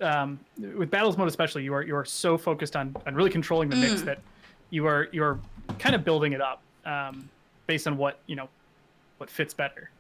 with battles mode especially, you are so focused on really controlling the mix that you're kind of building it up based on what fits better.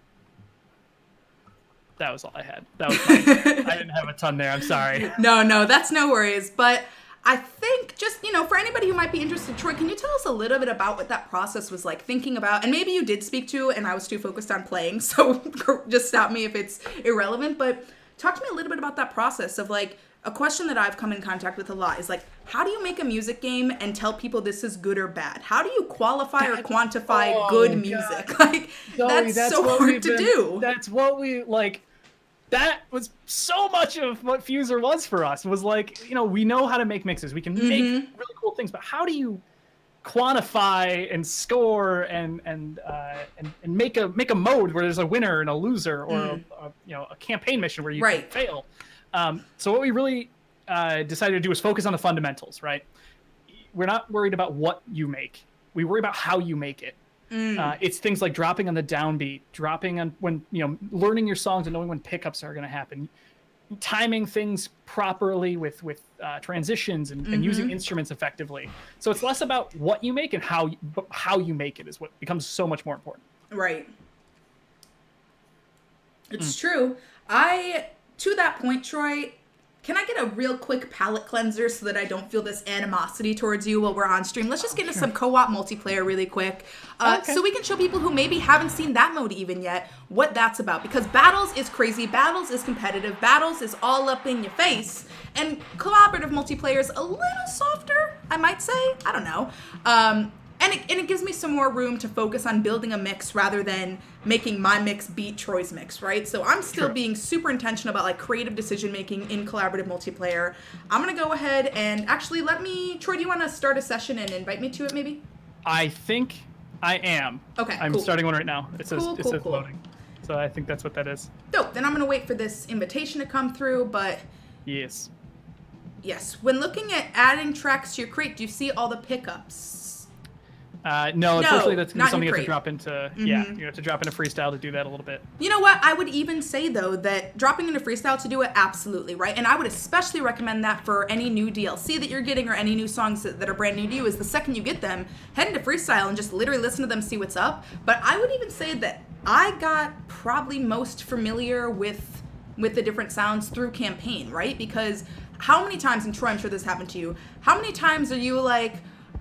That was all I had. That was I didn't have a ton there. I'm sorry. No, that's no worries. But I think just, you know, for anybody who might be interested, Troy, can you tell us a little bit about what that process was like, thinking about, and maybe you did speak to and I was too focused on playing, so just stop me if it's irrelevant, but talk to me a little bit about that process of like, a question that I've come in contact with a lot is like, how do you make a music game and tell people this is good or bad? How do you qualify or quantify good music? God. Like, Zoe, that's so hard to do. That's what we, like, that was so much of what FUSER was for us. Was like, you know, we know how to make mixes. We can make really cool things, but how do you quantify and score and make a mode where there's a winner and a loser, or a campaign mission where you can fail. So what we really decided to do is focus on the fundamentals, right? We're not worried about what you make. We worry about how you make it. It's things like dropping on the downbeat, dropping on when, learning your songs and knowing when pickups are going to happen, timing things properly with transitions and using instruments effectively. So it's less about what you make and how you make it is what becomes so much more important. Right. It's true. To that point, Troy, can I get a real quick palate cleanser so that I don't feel this animosity towards you while we're on stream? Let's just get into some co-op multiplayer really quick. So we can show people who maybe haven't seen that mode even yet what that's about. Because Battles is crazy, Battles is competitive, Battles is all up in your face. And collaborative multiplayer is a little softer, I might say. I don't know. And it gives me some more room to focus on building a mix rather than making my mix beat Troy's mix, right? So I'm still being super intentional about like creative decision making in collaborative multiplayer. I'm gonna go ahead and actually Troy, do you want to start a session and invite me to it maybe? I think I am. Okay, I'm starting one right now. It says cool. loading. So I think that's what that is. Dope. Then I'm gonna wait for this invitation to come through, but yes. When looking at adding tracks to your crate, do you see all the pickups? No, unfortunately that's something you have to crate. drop into. Yeah, you have to drop into freestyle to do that a little bit. You know what? I would even say though that dropping into freestyle to do it, absolutely, right? And I would especially recommend that for any new DLC that you're getting or any new songs that are brand new to you, is the second you get them, head into freestyle and just literally listen to them, see what's up. But I would even say that I got probably most familiar with the different sounds through campaign, right? Because how many times, and Troy, I'm sure this happened to you, how many times are you like,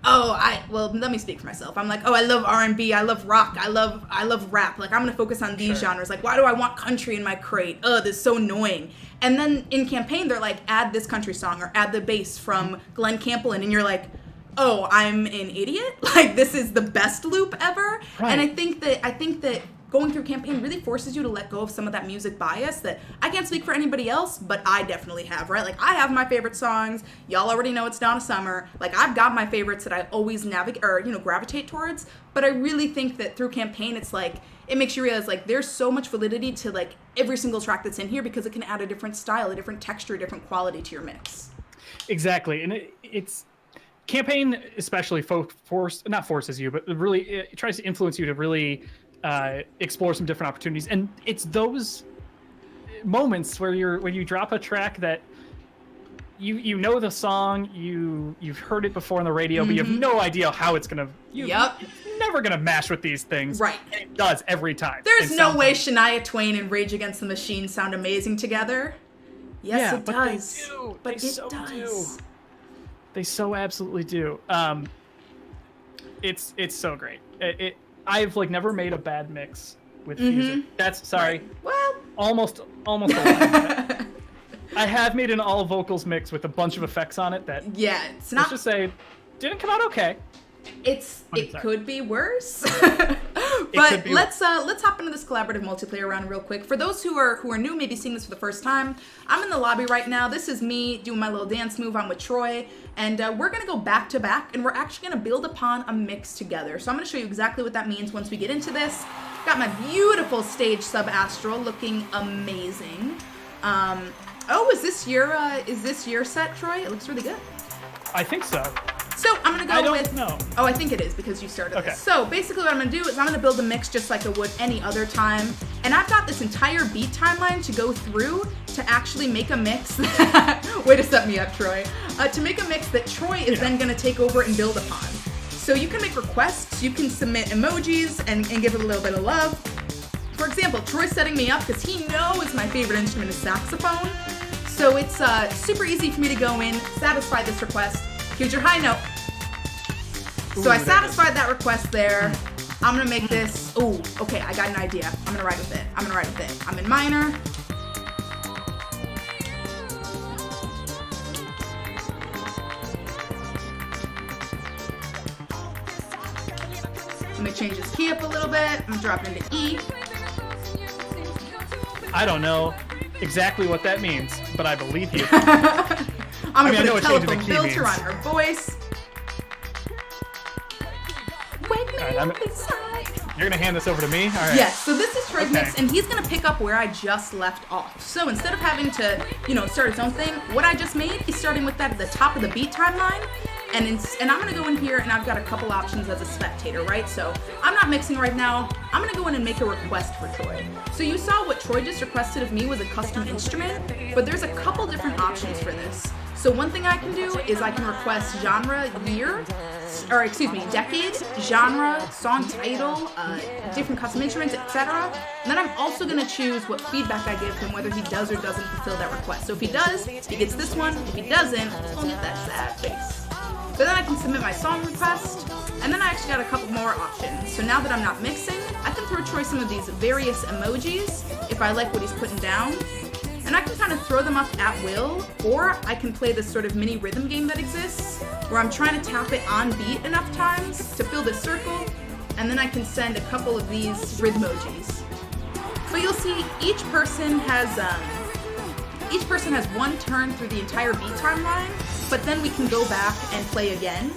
let me speak for myself. I'm like, I love R&B, I love rock, I love rap. Like, I'm gonna focus on these genres. Like, why do I want country in my crate? This is so annoying. And then in campaign, they're like, add this country song or add the bass from Glenn Campbell, and you're like, I'm an idiot. Like, this is the best loop ever. Right. And I think that going through campaign really forces you to let go of some of that music bias that I can't speak for anybody else, but I definitely have, right? Like, I have my favorite songs. Y'all already know it's Donna Summer. Like, I've got my favorites that I always gravitate towards. But I really think that through campaign, it's like, it makes you realize, like, there's so much validity to, like, every single track that's in here because it can add a different style, a different texture, a different quality to your mix. Exactly. And it's campaign especially forces you, but really it tries to influence you to really explore some different opportunities. And it's those moments where you drop a track that you know the song, you've heard it before on the radio, but you have no idea how it's gonna. It's never gonna mash with these things. Right. And it does every time. There's no way Shania Twain and Rage Against the Machine sound amazing together. Yes, it does. They do. But it does. They so absolutely do. It's so great. I've never made a bad mix with FUSER. That's sorry. Right. Well, almost a lie. I have made an all vocals mix with a bunch of effects on it that it's not. Let's just say didn't come out okay. It could be worse. But let's hop into this collaborative multiplayer round real quick. For those who are new, maybe seeing this for the first time, I'm in the lobby right now. This is me doing my little dance move. I'm with Troy, and we're gonna go back to back, and we're actually gonna build upon a mix together. So I'm gonna show you exactly what that means once we get into this. Got my beautiful stage sub Astral looking amazing. Is this your set, Troy? It looks really good. I think so. So I'm gonna go I don't know. Oh, I think it is because you started this. So basically what I'm gonna do is I'm gonna build a mix just like I would any other time. And I've got this entire beat timeline to go through to actually make a mix. Way to set me up, Troy. To make a mix that Troy is then gonna take over and build upon. So you can make requests, you can submit emojis and give it a little bit of love. For example, Troy's setting me up because he knows my favorite instrument is saxophone. So it's super easy for me to go in, satisfy this request. Here's your high note. So I satisfied that request there. I'm gonna make this. Oh, okay, I got an idea. I'm gonna ride with it. I'm in minor. Let me change this key up a little bit. I'm gonna drop into E. I don't know exactly what that means, but I believe you. I'm gonna put a telephone filter on her voice. You're gonna hand this over to me? All right. Yes, so this is Troy's mix, and he's gonna pick up where I just left off. So instead of having to, start his own thing, what I just made, he's starting with that at the top of the beat timeline, and I'm gonna go in here, and I've got a couple options as a spectator, right? So I'm not mixing right now. I'm gonna go in and make a request for Troy. So you saw what Troy just requested of me was a custom instrument, but there's a couple different options for this. So one thing I can do is I can request genre, decade, genre, song title, different custom instruments, etc. And then I'm also going to choose what feedback I give him, whether he does or doesn't fulfill that request. So if he does, he gets this one. If he doesn't, he'll get that sad face. But then I can submit my song request, and then I actually got a couple more options. So now that I'm not mixing, I can throw Troy some of these various emojis if I like what he's putting down. And I can kind of throw them up at will, or I can play this sort of mini rhythm game that exists, where I'm trying to tap it on beat enough times to fill this circle, and then I can send a couple of these rhythmojis. But you'll see each person has one turn through the entire beat timeline, but then we can go back and play again.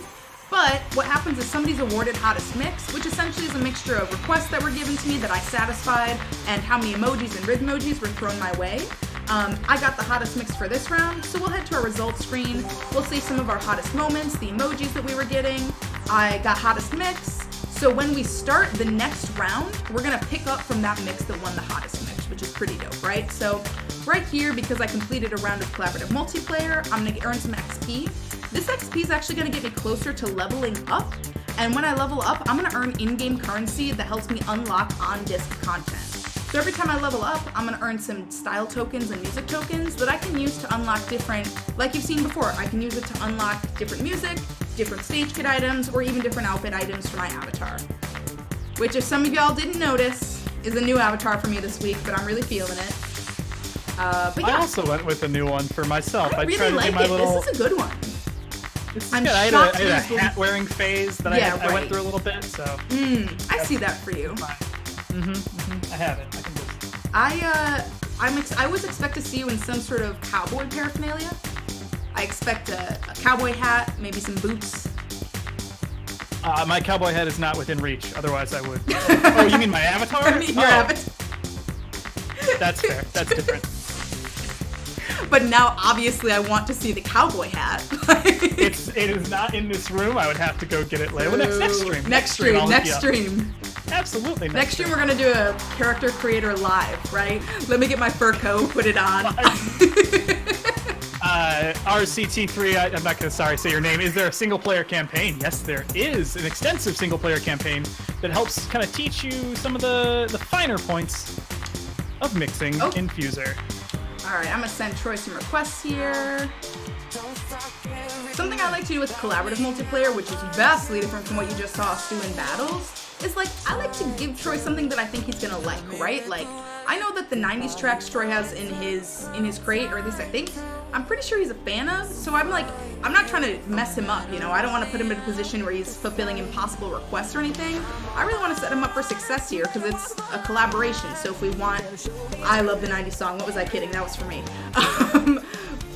But what happens is somebody's awarded hottest mix, which essentially is a mixture of requests that were given to me that I satisfied and how many emojis and rhythmojis were thrown my way. I got the hottest mix for this round, so we'll head to our results screen. We'll see some of our hottest moments, the emojis that we were getting. I got hottest mix. So when we start the next round, we're gonna pick up from that mix that won the hottest mix, which is pretty dope, right? So right here, because I completed a round of collaborative multiplayer, I'm gonna earn some XP. This XP is actually gonna get me closer to leveling up. And when I level up, I'm gonna earn in-game currency that helps me unlock on-disc content. So every time I level up, I'm gonna earn some style tokens and music tokens that I can use to unlock different, like you've seen before, I can use it to unlock different music, different stage kit items, or even different outfit items for my avatar. Which, if some of y'all didn't notice, is a new avatar for me this week, but I'm really feeling it. But yeah. I also went with a new one for myself. I really tried to like do my it. little... This is a good one. I had a hat-wearing phase that I went through a little bit, so... I see that for you. I have it. I can just... I always expect to see you in some sort of cowboy paraphernalia. I expect a cowboy hat, maybe some boots. My cowboy hat is not within reach, otherwise I would. Oh, you mean my avatar? I mean your avatar. That's fair. That's different. But now, obviously, I want to see the cowboy hat. It is not in this room. I would have to go get it later. Well, next stream. Next stream. Absolutely. Next stream, we're going to do a character creator live, right? Let me get my fur coat, put it on. RCT3, I'm not going to say your name. Is there a single-player campaign? Yes, there is an extensive single-player campaign that helps kind of teach you some of the finer points of mixing in FUSER. All right, I'm going to send Troy some requests here. Something I like to do with collaborative multiplayer, which is vastly different from what you just saw us do in battles, is I like to give Troy something that I think he's gonna like, right? Like, I know that the 90s tracks Troy has in his crate, or at least I think, I'm pretty sure he's a fan of, so I'm not trying to mess him up, I don't want to put him in a position where he's fulfilling impossible requests or anything. I really want to set him up for success here, because it's a collaboration, so if we want, I love the 90s song, what was I kidding, that was for me.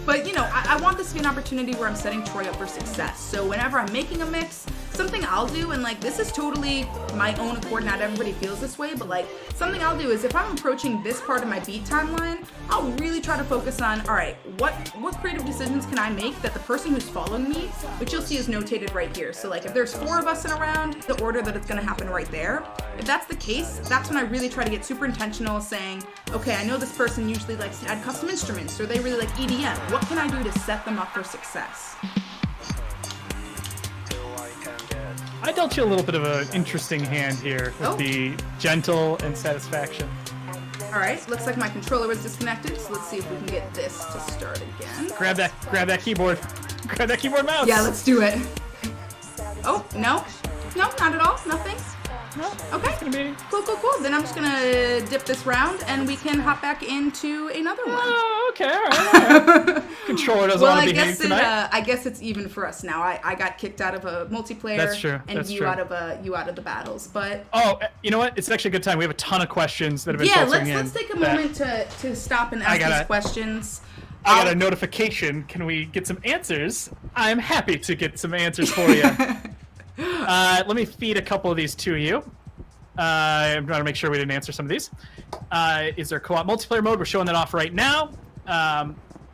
But, I want this to be an opportunity where I'm setting Troy up for success. So whenever I'm making a mix, something I'll do, and this is totally my own accord, not everybody feels this way, but something I'll do is if I'm approaching this part of my beat timeline, I'll really try to focus on, all right, what creative decisions can I make that the person who's following me, which you'll see is notated right here. So if there's 4 of us in a round, the order that it's gonna happen right there. If that's the case, that's when I really try to get super intentional, saying, okay, I know this person usually likes to add custom instruments, or they really like EDM. What can I do to set them up for success? I dealt you a little bit of an interesting hand here with the gentle and satisfaction. All right, looks like my controller was disconnected, so let's see if we can get this to start again. Grab that keyboard. Grab that keyboard mouse. Yeah, let's do it. Oh, no, not at all, nothing. No. Okay. Cool. Then I'm just gonna dip this round, and we can hop back into another one. Oh, okay. All right. Controller doesn't want to behave tonight. I guess it's even for us now. I got kicked out of a multiplayer. That's true. And That's you true. out of the battles. But you know what? It's actually a good time. We have a ton of questions that have been filtering in. let's take a moment to stop and ask these questions. I got a notification. Can we get some answers? I'm happy to get some answers for you. Let me feed a couple of these to you. I'm trying to make sure we didn't answer some of these. Is there co-op multiplayer mode? We're showing that off right now.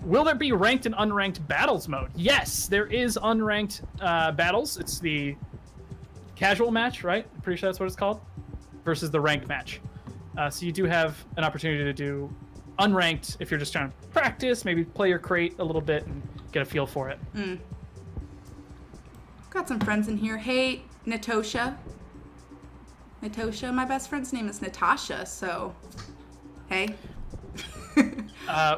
Will there be ranked and unranked battles mode? Yes, there is unranked battles. It's the casual match, right? I'm pretty sure that's what it's called. Versus the ranked match. So you do have an opportunity to do unranked if you're just trying to practice, maybe play your crate a little bit and get a feel for it. Got some friends in here. Hey, Natosha. Natosha, my best friend's name is Natasha, so hey.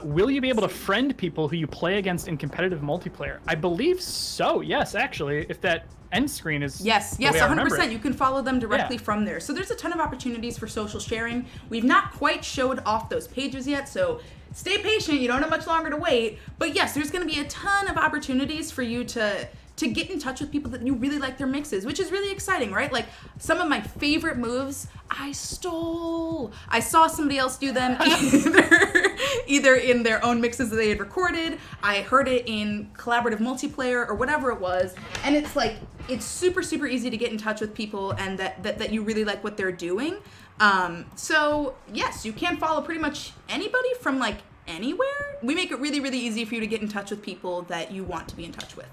Will you be able to friend people who you play against in competitive multiplayer? I believe so, yes, actually, if that end screen is Yes, the way I remember 100%. it. You can follow them directly from there. So there's a ton of opportunities for social sharing. We've not quite showed off those pages yet, so stay patient. You don't have much longer to wait. But yes, there's going to be a ton of opportunities for you to get in touch with people that you really like their mixes, which is really exciting, right? Like, some of my favorite moves, I stole. I saw somebody else do them either in their own mixes that they had recorded, I heard it in collaborative multiplayer or whatever it was, and it's like, it's super, super easy to get in touch with people and that you really like what they're doing. So, yes, you can follow pretty much anybody from, like, anywhere. We make it really, really easy for you to get in touch with people that you want to be in touch with.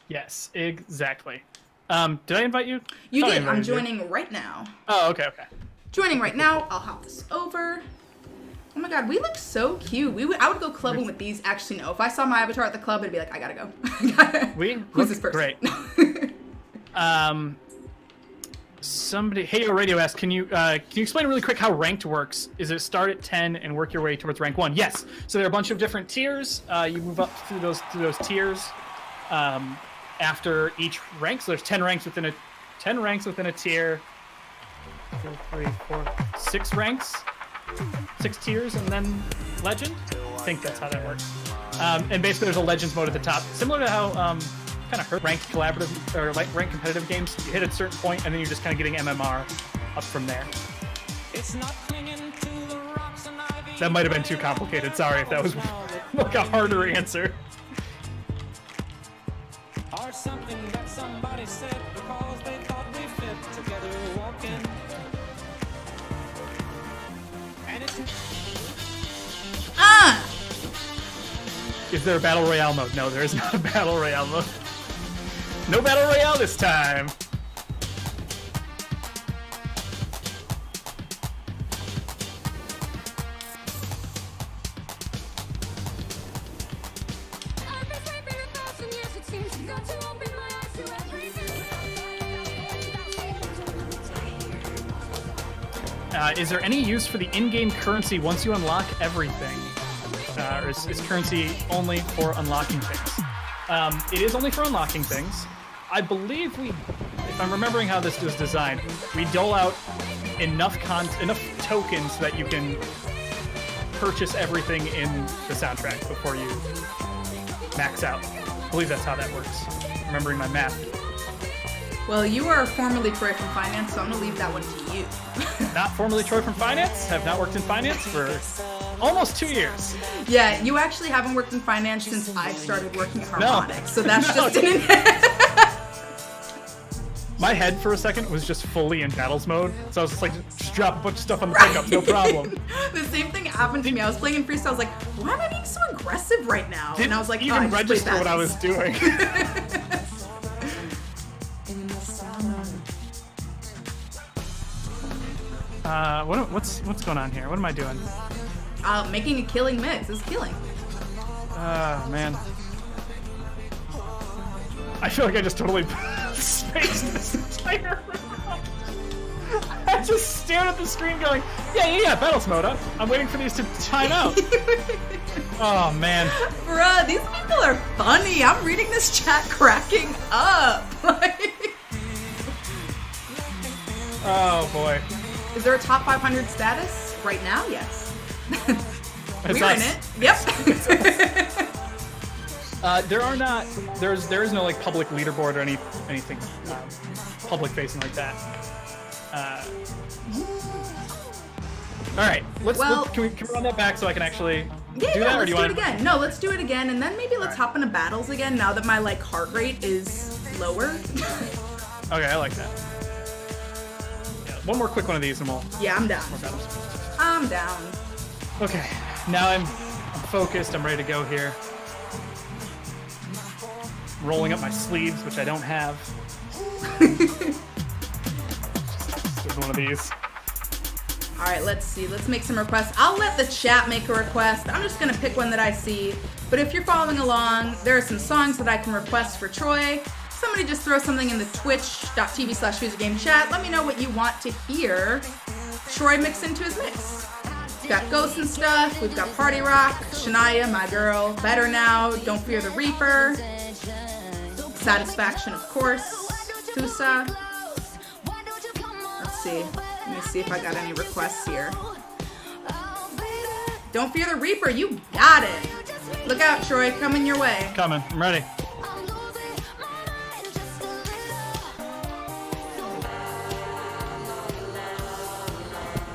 Yes, exactly. Did I invite you? You did. I'm joining right now. Oh, okay. Joining right now. I'll hop this over. Oh my god, we look so cute. I would go clubbing with these. Actually, no. If I saw my avatar at the club, I'd be like, I gotta go. Who's this person? Great. Somebody, Hey Yo Radio asked, can you explain really quick how ranked works? Is it start at 10 and work your way towards rank 1? Yes. So there are a bunch of different tiers. You move up through those tiers. After each rank, so there's 10 ranks within a tier. 2, 3, 4, 6 ranks, 6 tiers, and then legend. I think that's how that works. And basically, there's a legends mode at the top, similar to how kind of ranked collaborative or like ranked competitive games. You hit a certain point, and then you're just kind of getting MMR up from there. That might have been too complicated. Sorry if that was like a harder answer. Or something that somebody said because they thought we fit together walking. And it's Is there a battle royale mode? No, there is not a battle royale mode. No battle royale this time. Is there any use for the in-game currency once you unlock everything? Or is currency only for unlocking things? It is only for unlocking things. I believe if I'm remembering how this was designed, we dole out enough tokens so that you can purchase everything in the soundtrack before you max out. I believe that's how that works. Remembering my math. Well, you are formerly Troy from Finance, so I'm going to leave that one to you. Not formerly Troy from Finance. Have not worked in finance for almost 2 years. Yeah, you actually haven't worked in finance since I started working at Harmonix, so that's just an... My head for a second was just fully in battles mode, so I was just like, just drop a bunch of stuff on the pickup, no problem. The same thing happened to me. I was playing in freestyle, I was like, why am I being so aggressive right now? Didn't and I was like, even register what I was doing. What's going on here? What am I doing? Making a killing mix. This is killing. Man. I feel like I just totally spaced this entire round. I just stared at the screen going, yeah, battles mode. I'm waiting for these to time out. Oh, man. Bruh, these people are funny. I'm reading this chat cracking up. Oh, boy. Is there a top 500 status? Right now, yes. We're in it. Yep. There is no like public leaderboard or anything public facing like that. All right, can we run that back so I can actually do that? Let's do it again. No, let's do it again, and then maybe let's hop into battles again now that my heart rate is lower. Okay, I like that. Yeah, one more quick one of these and we'll... Yeah, I'm down. More battles. I'm down. Okay, now I'm focused. I'm ready to go here. Rolling up my sleeves, which I don't have. Just one of these. All right, let's see. Let's make some requests. I'll let the chat make a request. I'm just going to pick one that I see. But if you're following along, there are some songs that I can request for Troy. Somebody just throw something in the twitch.tv/FUSERGame chat. Let me know what you want to hear Troy mix into his mix. We've got Ghosts and Stuff. We've got Party Rock, Shania, My Girl, Better Now, Don't Fear the Reaper, Satisfaction, of course, FUSER. Let's see. Let me see if I got any requests here. Don't Fear the Reaper. You got it. Look out, Troy. Coming your way. Coming. I'm ready.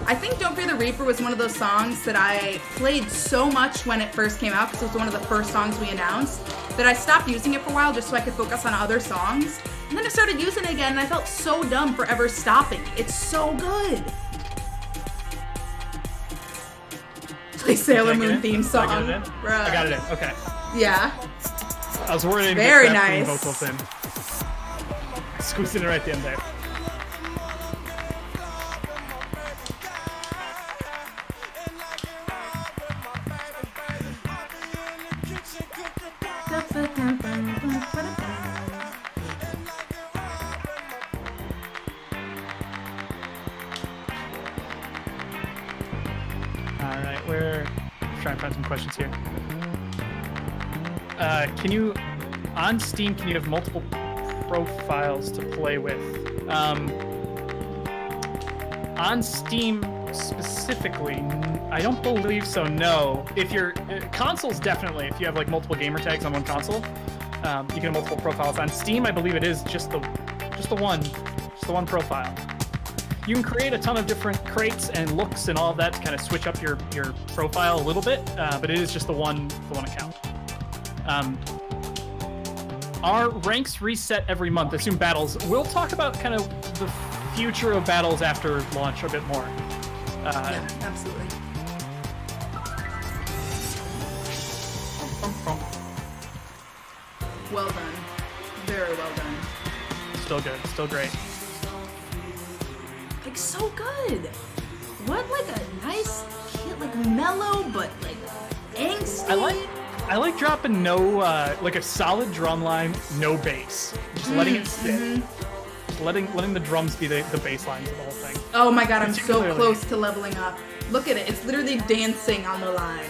I think Don't Fear the Reaper was one of those songs that I played so much when it first came out because it was one of the first songs we announced that I stopped using it for a while just so I could focus on other songs. And then I started using it again and I felt so dumb for ever stopping. It's so good. Play Sailor Moon theme song. I got it in. Okay. Yeah. I was worried I didn't Very get nice. vocals in. Squeezed it in right at the end there. Alright, we're trying to find some questions here. Can you, on Steam, can you have multiple profiles to play with? On Steam specifically, I don't believe so, no. If you're, consoles definitely, if you have like multiple gamer tags on one console, you can have multiple profiles. On Steam, I believe it is just the one profile. You can create a ton of different crates and looks and all of that to kind of switch up your profile a little bit, but it is just the one account. Our ranks reset every month. Assume battles. We'll talk about kind of the future of battles after launch a bit more. Yeah, absolutely. Well done. Very well done. Still good. Still great. Like, so good. What, like, a nice, like, mellow, but, like, angsty. I like dropping no, like a solid drum line, no bass. Just letting it sit. Letting the drums be the bass lines of the whole thing. Oh my god, I'm so close to leveling up. Look at it. It's literally dancing on the line.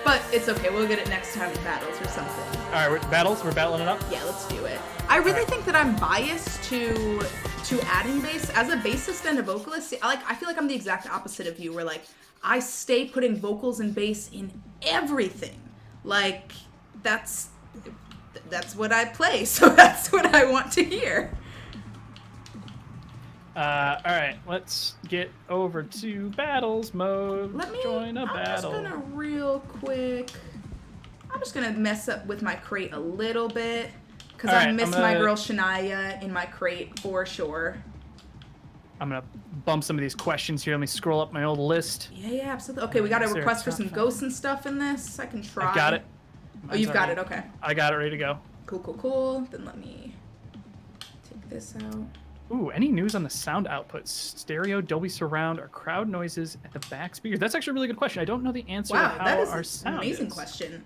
But it's okay. We'll get it next time in battles or something. All right, battles? We're battling it up? Yeah, let's do it. I really think that I'm biased to adding bass. As a bassist and a vocalist, I feel like I'm the exact opposite of you, where, like, I stay putting vocals and bass in everything. Like, that's what I play, so that's what I want to hear. Alright, let's get over to battles mode. Join a battle. I'm just gonna mess up with my crate a little bit, because I miss my girl Shania in my crate for sure. I'm gonna bump some of these questions here. Let me scroll up my old list. Yeah, absolutely. Okay, we got a request for some ghosts and stuff in this. I can try. I got it. Oh, you've got it. Okay. I got it ready to go. Cool. Then let me take this out. Ooh, any news on the sound outputs? Stereo, Dolby Surround, or crowd noises at the back speakers? That's actually a really good question. I don't know the answer to how that is our an sound amazing is. question.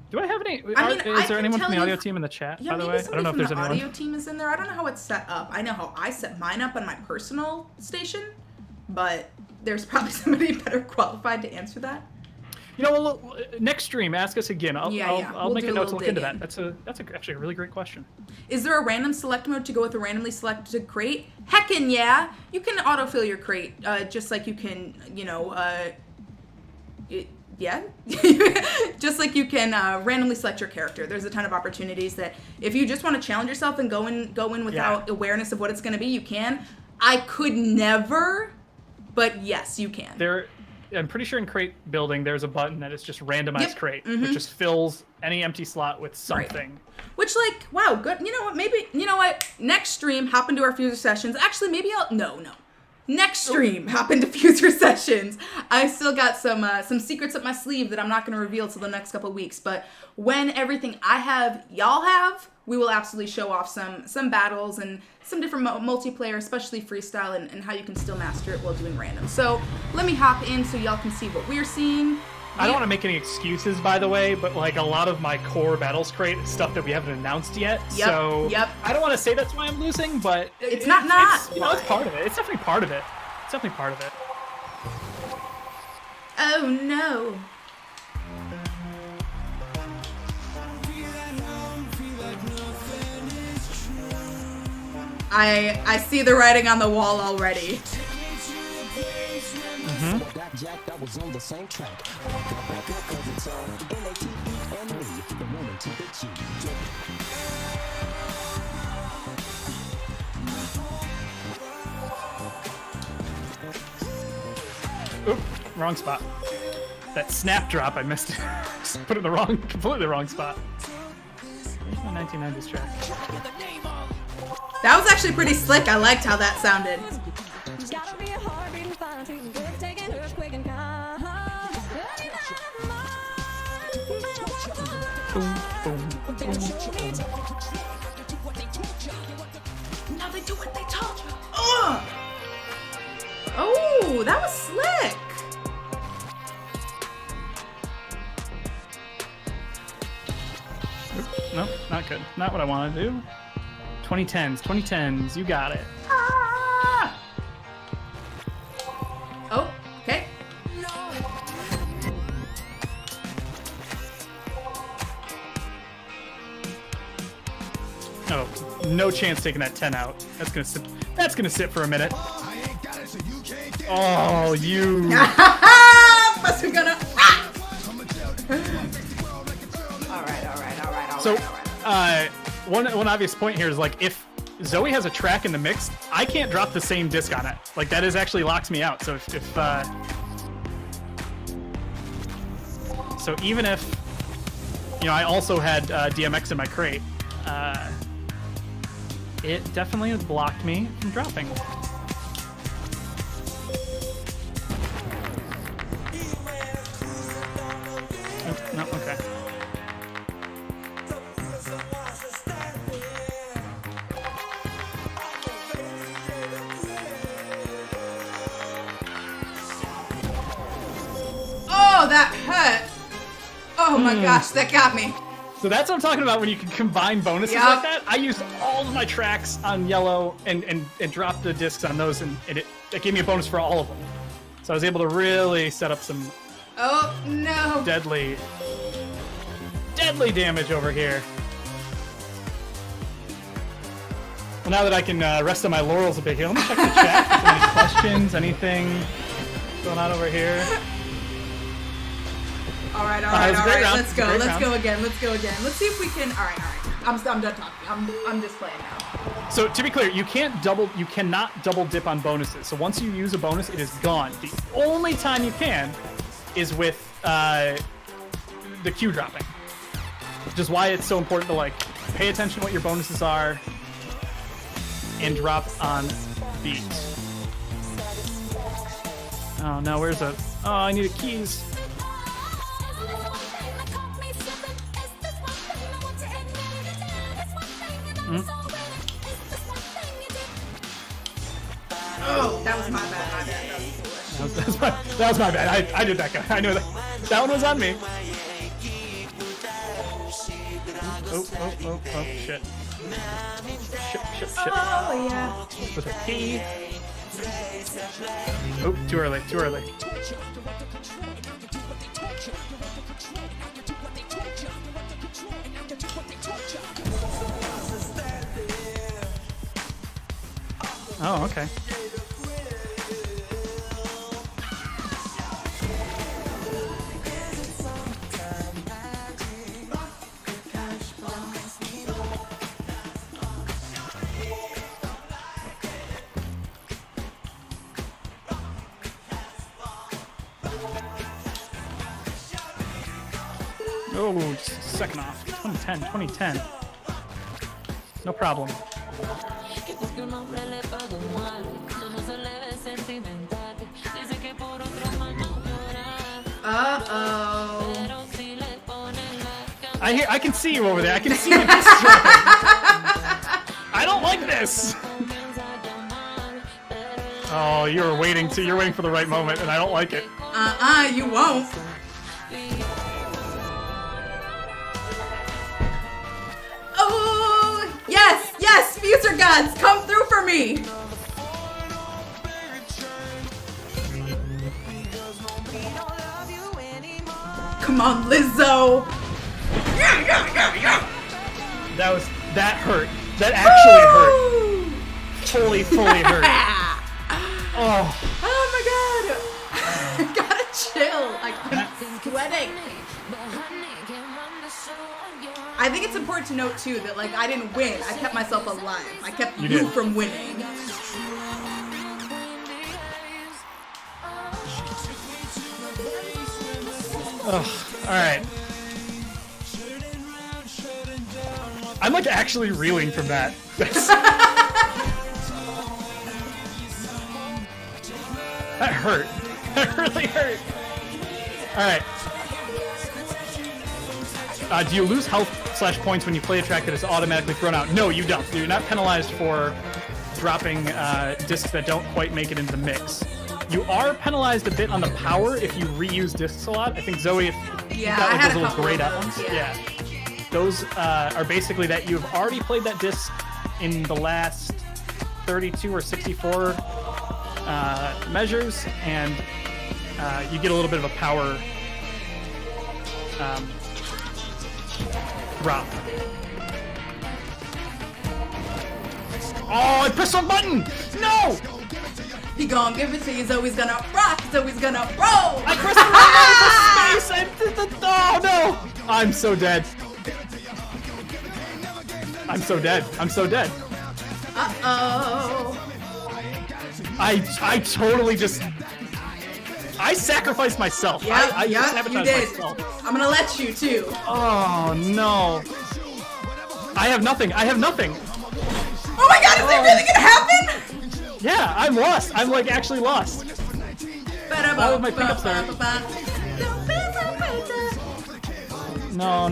Do I have any? Is there anyone from the audio team in the chat, by the way? I don't know if there's anyone. The audio team is in there. I don't know how it's set up. I know how I set mine up on my personal station, but there's probably somebody better qualified to answer that. You know, well, next stream, ask us again. I'll make a note to look into that. That's actually a really great question. Is there a random select mode to go with a randomly selected crate? Heckin' yeah! You can autofill your crate, just like you can, just like you can randomly select your character. There's a ton of opportunities that if you just want to challenge yourself and go in without awareness of what it's going to be, you can. I could never, but yes, you can. I'm pretty sure in crate building there's a button that is just randomized crate, which just fills any empty slot with something. Which, like, wow, good. You know what? Maybe, you know what? Next stream, hop into our FUSER sessions. Actually, maybe no. Next stream, hop into FUSER sessions. I still got some secrets up my sleeve that I'm not going to reveal till the next couple of weeks. But when everything I have, y'all have, we will absolutely show off some battles and some different multiplayer, especially freestyle, and how you can still master it while doing random. So let me hop in so y'all can see what we're seeing. I don't want to make any excuses, by the way, but like a lot of my core battles crate is stuff that we haven't announced yet. So I don't want to say that's why I'm losing, but it's not. It's part of it. It's definitely part of it. Oh no. I see the writing on the wall already. Oop, wrong spot. That snap drop, I missed it. Just put it in the completely wrong spot. Here's my 1990s track. That was actually pretty slick. I liked how that sounded. Now they do what they told you. Oh, that was slick. Nope, not good. Not what I want to do. 2010s, you got it. Ah! Oh, okay. Oh, no chance taking that 10 out. That's gonna sit for a minute. Oh, you. But we're gonna. All right. So, one obvious point here is like if Z.O.E has a track in the mix, I can't drop the same disc on it. Like that actually locks me out. So so even if I also had DMX in my crate, it definitely blocked me from dropping. No, okay. Oh, that hurt. Oh my gosh, that got me. So that's what I'm talking about when you can combine bonuses like that. I used all of my tracks on yellow and dropped the discs on those, and it gave me a bonus for all of them. So I was able to really set up some deadly damage over here. Well, now that I can rest on my laurels a bit here, let me check the chat. If there's any questions, anything going on over here? All right. Let's go again. Let's see if we can. All right. I'm done talking. I'm just playing now. So to be clear, you cannot double dip on bonuses. So once you use a bonus, it is gone. The only time you can is with the Q dropping, which is why it's so important to like pay attention to what your bonuses are and drop on beat. Oh no, where's a? Oh, I need a keys. Oh, that was my bad. That was my bad. I did that guy. I know that. That one was on me. Oh, shit. Shit. Oh, yeah. With a P. Oh, too early. Oh, okay. Oh, just a second off. 2010. No problem. Uh-oh. I can see you over there. I can see you destroying. I don't like this. Oh, you're waiting for the right moment, and I don't like it. You won't. Oh, yes, FUSER gods, come through for me. Come on, Lizzo. Yeah. That hurt. That actually hurt. Fully hurt. Oh my god. Gotta chill. I'm sweating. I think it's important to note too that I didn't win. I kept myself alive. I kept you from winning. Ugh. All right. I'm actually reeling from that. That hurt. That really hurt. All right. Do you lose health/points when you play a track that is automatically thrown out? No, you don't. You're not penalized for dropping discs that don't quite make it into the mix. You are penalized a bit on the power if you reuse discs a lot. I think Zoe, if you've got those little grayed out ones. Yeah. Those are basically that you've already played that disc in the last 32 or 64 measures, and you get a little bit of a power drop. Oh, I pressed the button! No! He gonna give it to you, Zoe's gonna rock, Zoe's gonna roll! I pressed the right space! Oh no! I'm so dead. I'm so dead. Uh-oh. I totally just... I sacrificed myself. I you did. myself. I'm gonna let you too. Oh no. I have nothing. Oh my god, is it really gonna happen? Yeah, I'm lost. I'm actually lost. All of my pickups are... No.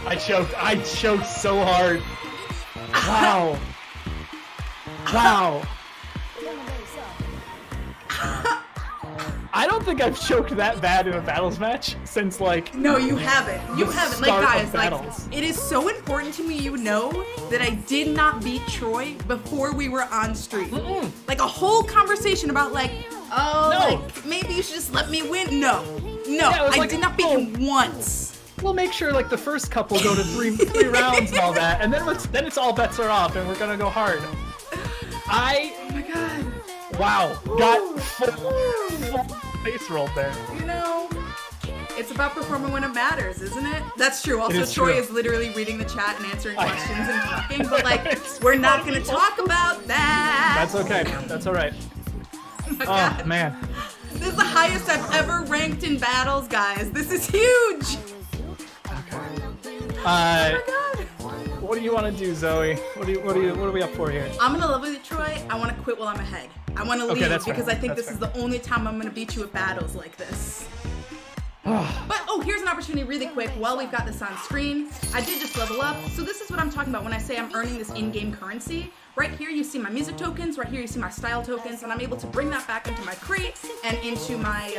I choked so hard. Wow. I don't think I've choked that bad in a battles match since No, you haven't. You haven't. Guys, it is so important to me you know that I did not beat Troy before we were on stream. Mm-mm. A whole conversation about maybe you should just let me win. No, I did not beat him once. We'll make sure the first couple go to three rounds and all that, and then it's all bets are off, and we're gonna go hard. Oh my god. Wow. Got full face rolled there. It's about performing when it matters, isn't it? That's true. Also, Troy is literally reading the chat and answering questions and talking, but we're not gonna talk about that. That's okay. That's all right. Oh man. This is the highest I've ever ranked in battles, guys. This is huge. Oh my god. What do you want to do, Zoe? What are we up for here? I'm gonna level you, Troy. I want to quit while I'm ahead. I want to leave because I think this is the only time I'm gonna beat you at battles like this. But here's an opportunity really quick while we've got this on screen. I did just level up, so this is what I'm talking about when I say I'm earning this in-game currency. Right here you see my music tokens, right here you see my style tokens, and I'm able to bring that back into my crate and into my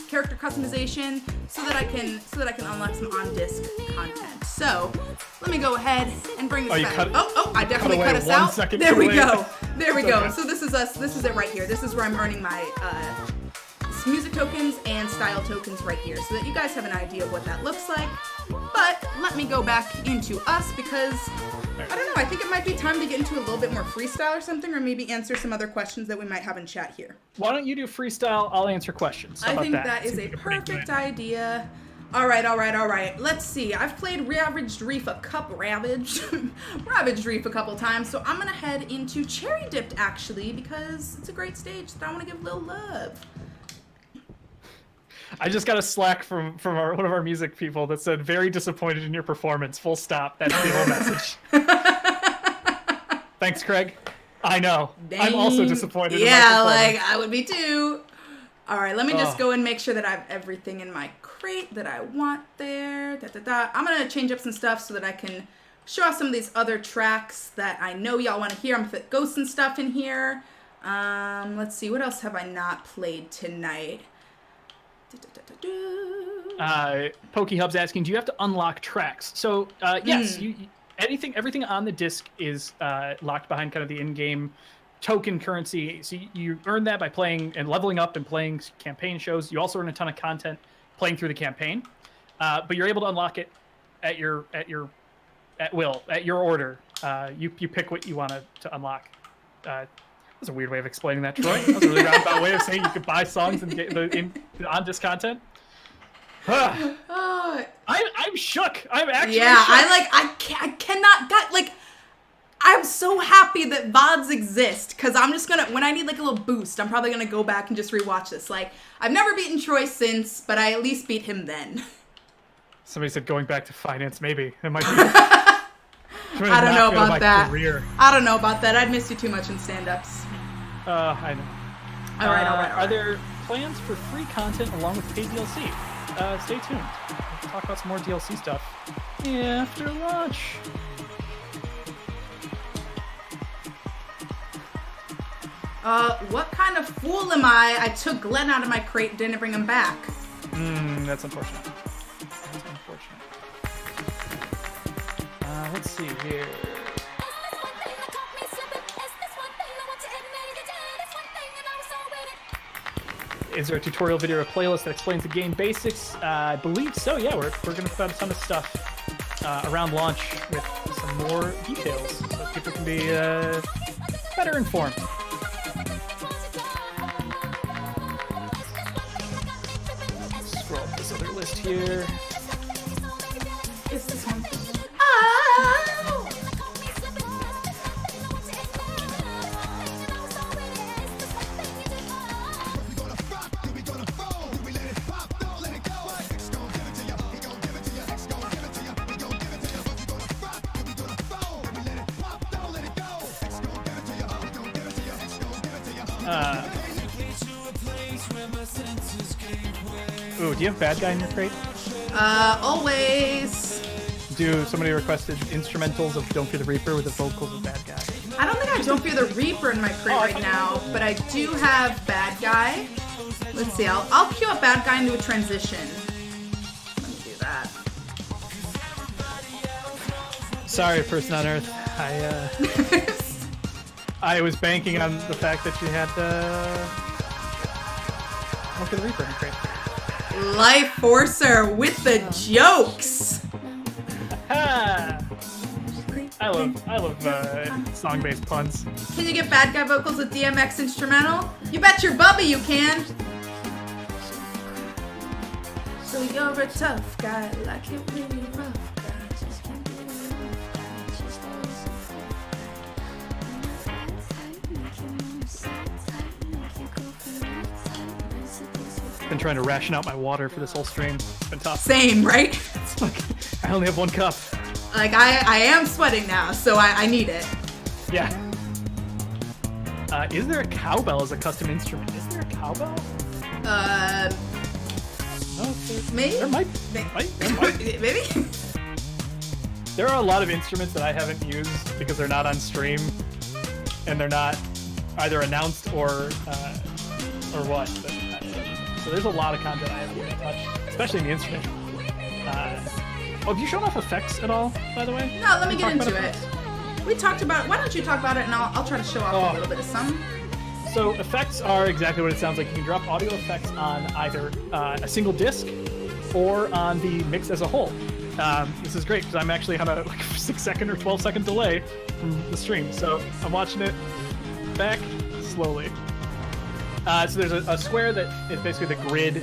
character customization so that I can unlock some on-disc content. So let me go ahead and bring this back. I definitely cut us out. There we go. So this is us. This is it right here. This is where I'm earning my music tokens and style tokens right here so that you guys have an idea of what that looks like. But let me go back into us because I don't know, I think it might be time to get into a little bit more freestyle or something, or maybe answer some other questions that we might have in chat here. Why don't you do freestyle? I'll answer questions. I think that is a perfect idea. All right. Let's see. I've played Ravaged Reef a couple times, so I'm gonna head into Cherry Dipped actually because it's a great stage that I want to give a little love. I just got a Slack from one of our music people that said, "Very disappointed in your performance." Full stop. That's the whole message. Thanks, Craig. I know. Dang. I'm also disappointed. Yeah, in my like I would be too. All right, let me just go and make sure that I have everything in my crate that I want there. I'm gonna change up some stuff so that I can show off some of these other tracks that I know y'all want to hear. I'm gonna put ghosts and stuff in here. Let's see, what else have I not played tonight? Pokey Hub's asking, do you have to unlock tracks? So yes, everything on the disc is locked behind kind of the in-game token currency. So you earn that by playing and leveling up and playing campaign shows. You also earn a ton of content playing through the campaign, but you're able to unlock it at your will, at your order. You pick what you want to unlock. That's a weird way of explaining that, Troy. That was a really roundabout way of saying you could buy songs and get on disc content. I'm shook. I'm actually shook. I cannot I'm so happy that VODs exist because I'm just gonna, when I need like a little boost, I'm probably gonna go back and just rewatch this. Like, I've never beaten Troy since, but I at least beat him then. Somebody said going back to finance, maybe. It might be. I don't know about that. Career. I don't know about that. I'd miss you too much in stand-ups. I know. All right. Are there plans for free content along with paid DLC? Stay tuned. We'll talk about some more DLC stuff after lunch. What kind of fool am I? I took Glenn out of my crate and didn't bring him back. That's unfortunate. Let's see here. Is there a tutorial video or a playlist that explains the game basics? I believe so, yeah. We're going to put out a ton of stuff around launch with some more details so people can be better informed. Scroll up this other list here. Is this one? Ooh, do you have Bad Guy in your crate? Always. Somebody requested instrumentals of Don't Fear the Reaper with the vocals of Bad Guy. I don't think I Don't Fear the Reaper in my crate right now, but I do have Bad Guy. Let's see, I'll cue up Bad Guy into a transition. Let me do that. Sorry, person on Earth. I was banking on the fact that you had Don't Fear the Reaper in your crate. Life Forcer with the jokes. I love song-based puns. Can you get Bad Guy vocals with DMX instrumental? You bet your bubba you can. So you're a tough guy, like it really rough. Been trying to ration out my water for this whole stream. It's been tough. Same, right? It's like I only have 1 cup. Like I am sweating now, so I need it. Yeah. Is there a cowbell as a custom instrument? Is there a cowbell? Maybe. There might. Maybe. There are a lot of instruments that I haven't used because they're not on stream, and they're not either announced or what. So there's a lot of content I haven't even touched, especially in the instrument. Have you shown off effects at all, by the way? No, let me get into it. We talked about. Why don't you talk about it, and I'll try to show off a little bit of some. So effects are exactly what it sounds like. You can drop audio effects on either a single disc or on the mix as a whole. This is great because I'm actually on a 6-second or 12-second delay from the stream, so I'm watching it back slowly. So there's a square that is basically the grid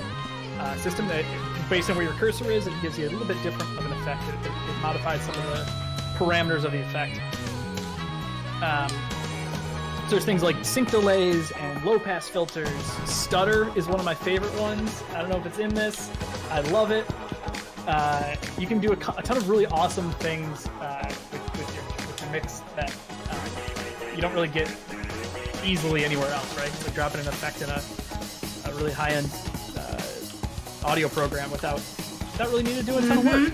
system that based on where your cursor is, it gives you a little bit different of an effect. It modifies some of the parameters of the effect. So there's things like sync delays and low pass filters. Stutter is one of my favorite ones. I don't know if it's in this. I love it. You can do a ton of really awesome things with your mix that you don't really get easily anywhere else, right? So dropping an effect in a really high-end audio program without really needing to do a ton of work.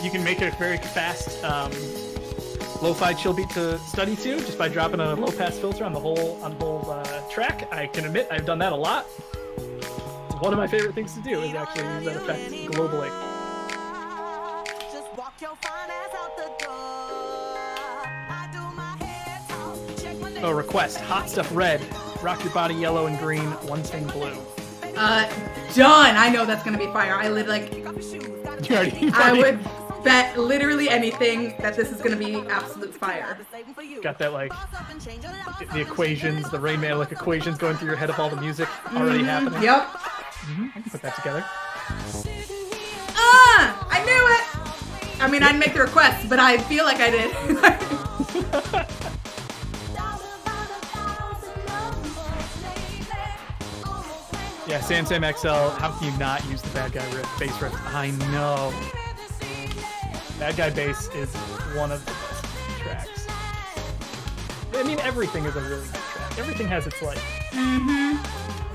You can make it a very fast lo-fi chill beat to study to just by dropping a low-pass filter on the whole track. I can admit I've done that a lot. One of my favorite things to do is actually use that effect globally. Oh, request. Hot Stuff Red. Rock Your Body Yellow and Green. One Thing Blue. Done. I know that's gonna be fire. I would bet literally anything that this is gonna be absolute fire. Got that, like, the equations, the Rain Man like equations going through your head of all the music already happening. Yep. I can put that together. I knew it! I mean, I didn't make the request, but I feel like I did. Yeah, Sam XL, how can you not use the Bad Guy bass riff? I know. Bad Guy bass is one of the best tracks. I mean, everything is a really good track. Everything has its, like,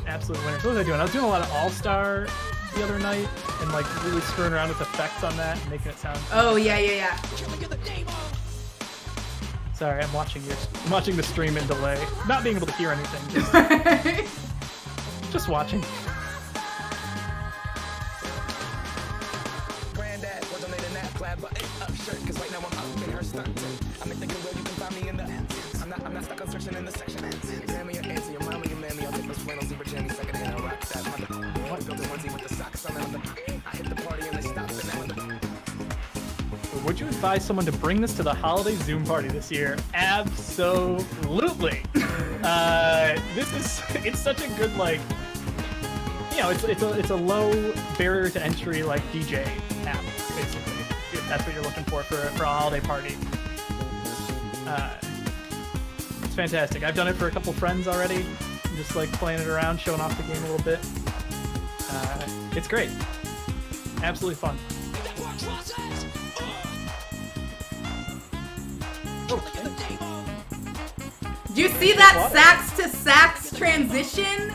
absolute winners. What was I doing? I was doing a lot of All-Star the other night and, like, really screwing around with effects on that and making it sound... Oh, yeah. Sorry, I'm watching the stream in delay. Not being able to hear anything. Just watching. Would you advise someone to bring this to the holiday Zoom party this year? Absolutely. It's such a good, like, you know, it's a low barrier to entry, like, DJ app, basically. If that's what you're looking for a holiday party. It's fantastic. I've done it for a couple friends already. I'm just, like, playing it around, showing off the game a little bit. It's great. Absolutely fun. Do you see that sax to sax transition?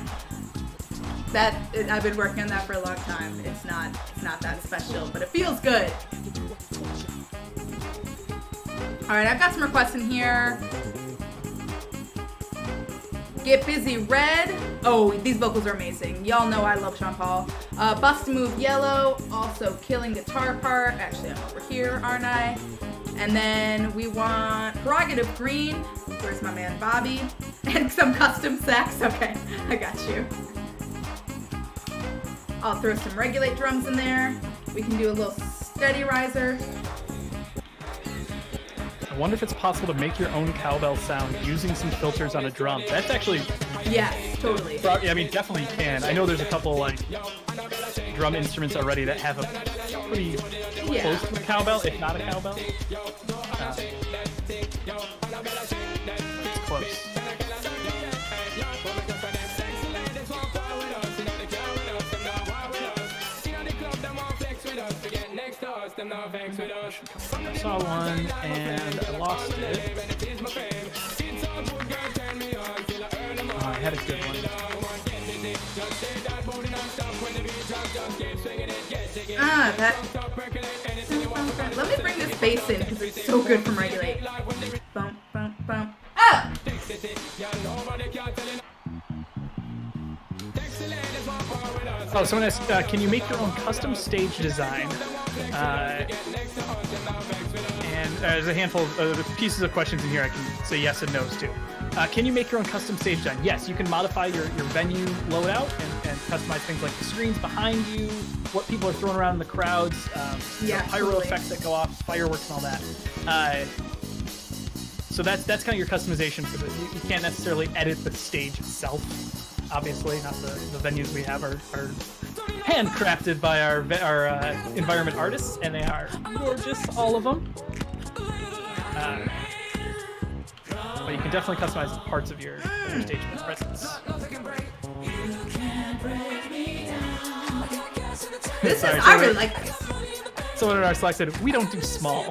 I've been working on that for a long time. It's not that special, but it feels good. All right, I've got some requests in here. Get Busy Red. Oh, these vocals are amazing. Y'all know I love Sean Paul. Bust a Move Yellow. Also Killing Guitar Part. Actually, I'm over here, aren't I? And then we want Prerogative Green. Where's my man Bobby? And some custom sax. Okay, I got you. I'll throw some Regulate drums in there. We can do a little Steady Riser. I wonder if it's possible to make your own cowbell sound using some filters on a drum. That's actually... Yes, totally. I mean, definitely can. I know there's a couple, like, drum instruments already that have a pretty close to a cowbell, if not a cowbell. It's close. I saw one and I lost it. Oh, I had a good one. Let me bring this bass in because it's so good from Regulate. Bump, bump, bump. Ah! Oh, someone asked, can you make your own custom stage design? And there's a handful of pieces of questions in here I can say yes and no's to. Can you make your own custom stage design? Yes, you can modify your venue loadout and customize things like the screens behind you, what people are throwing around in the crowds, pyro effects that go off, fireworks and all that. So that's kind of your customization for this. You can't necessarily edit the stage itself. obviously, not the venues we have are handcrafted by our environment artists, and they are gorgeous, all of them. But you can definitely customize parts of your stage presence. I really like this. Someone in our Slack said, we don't do small.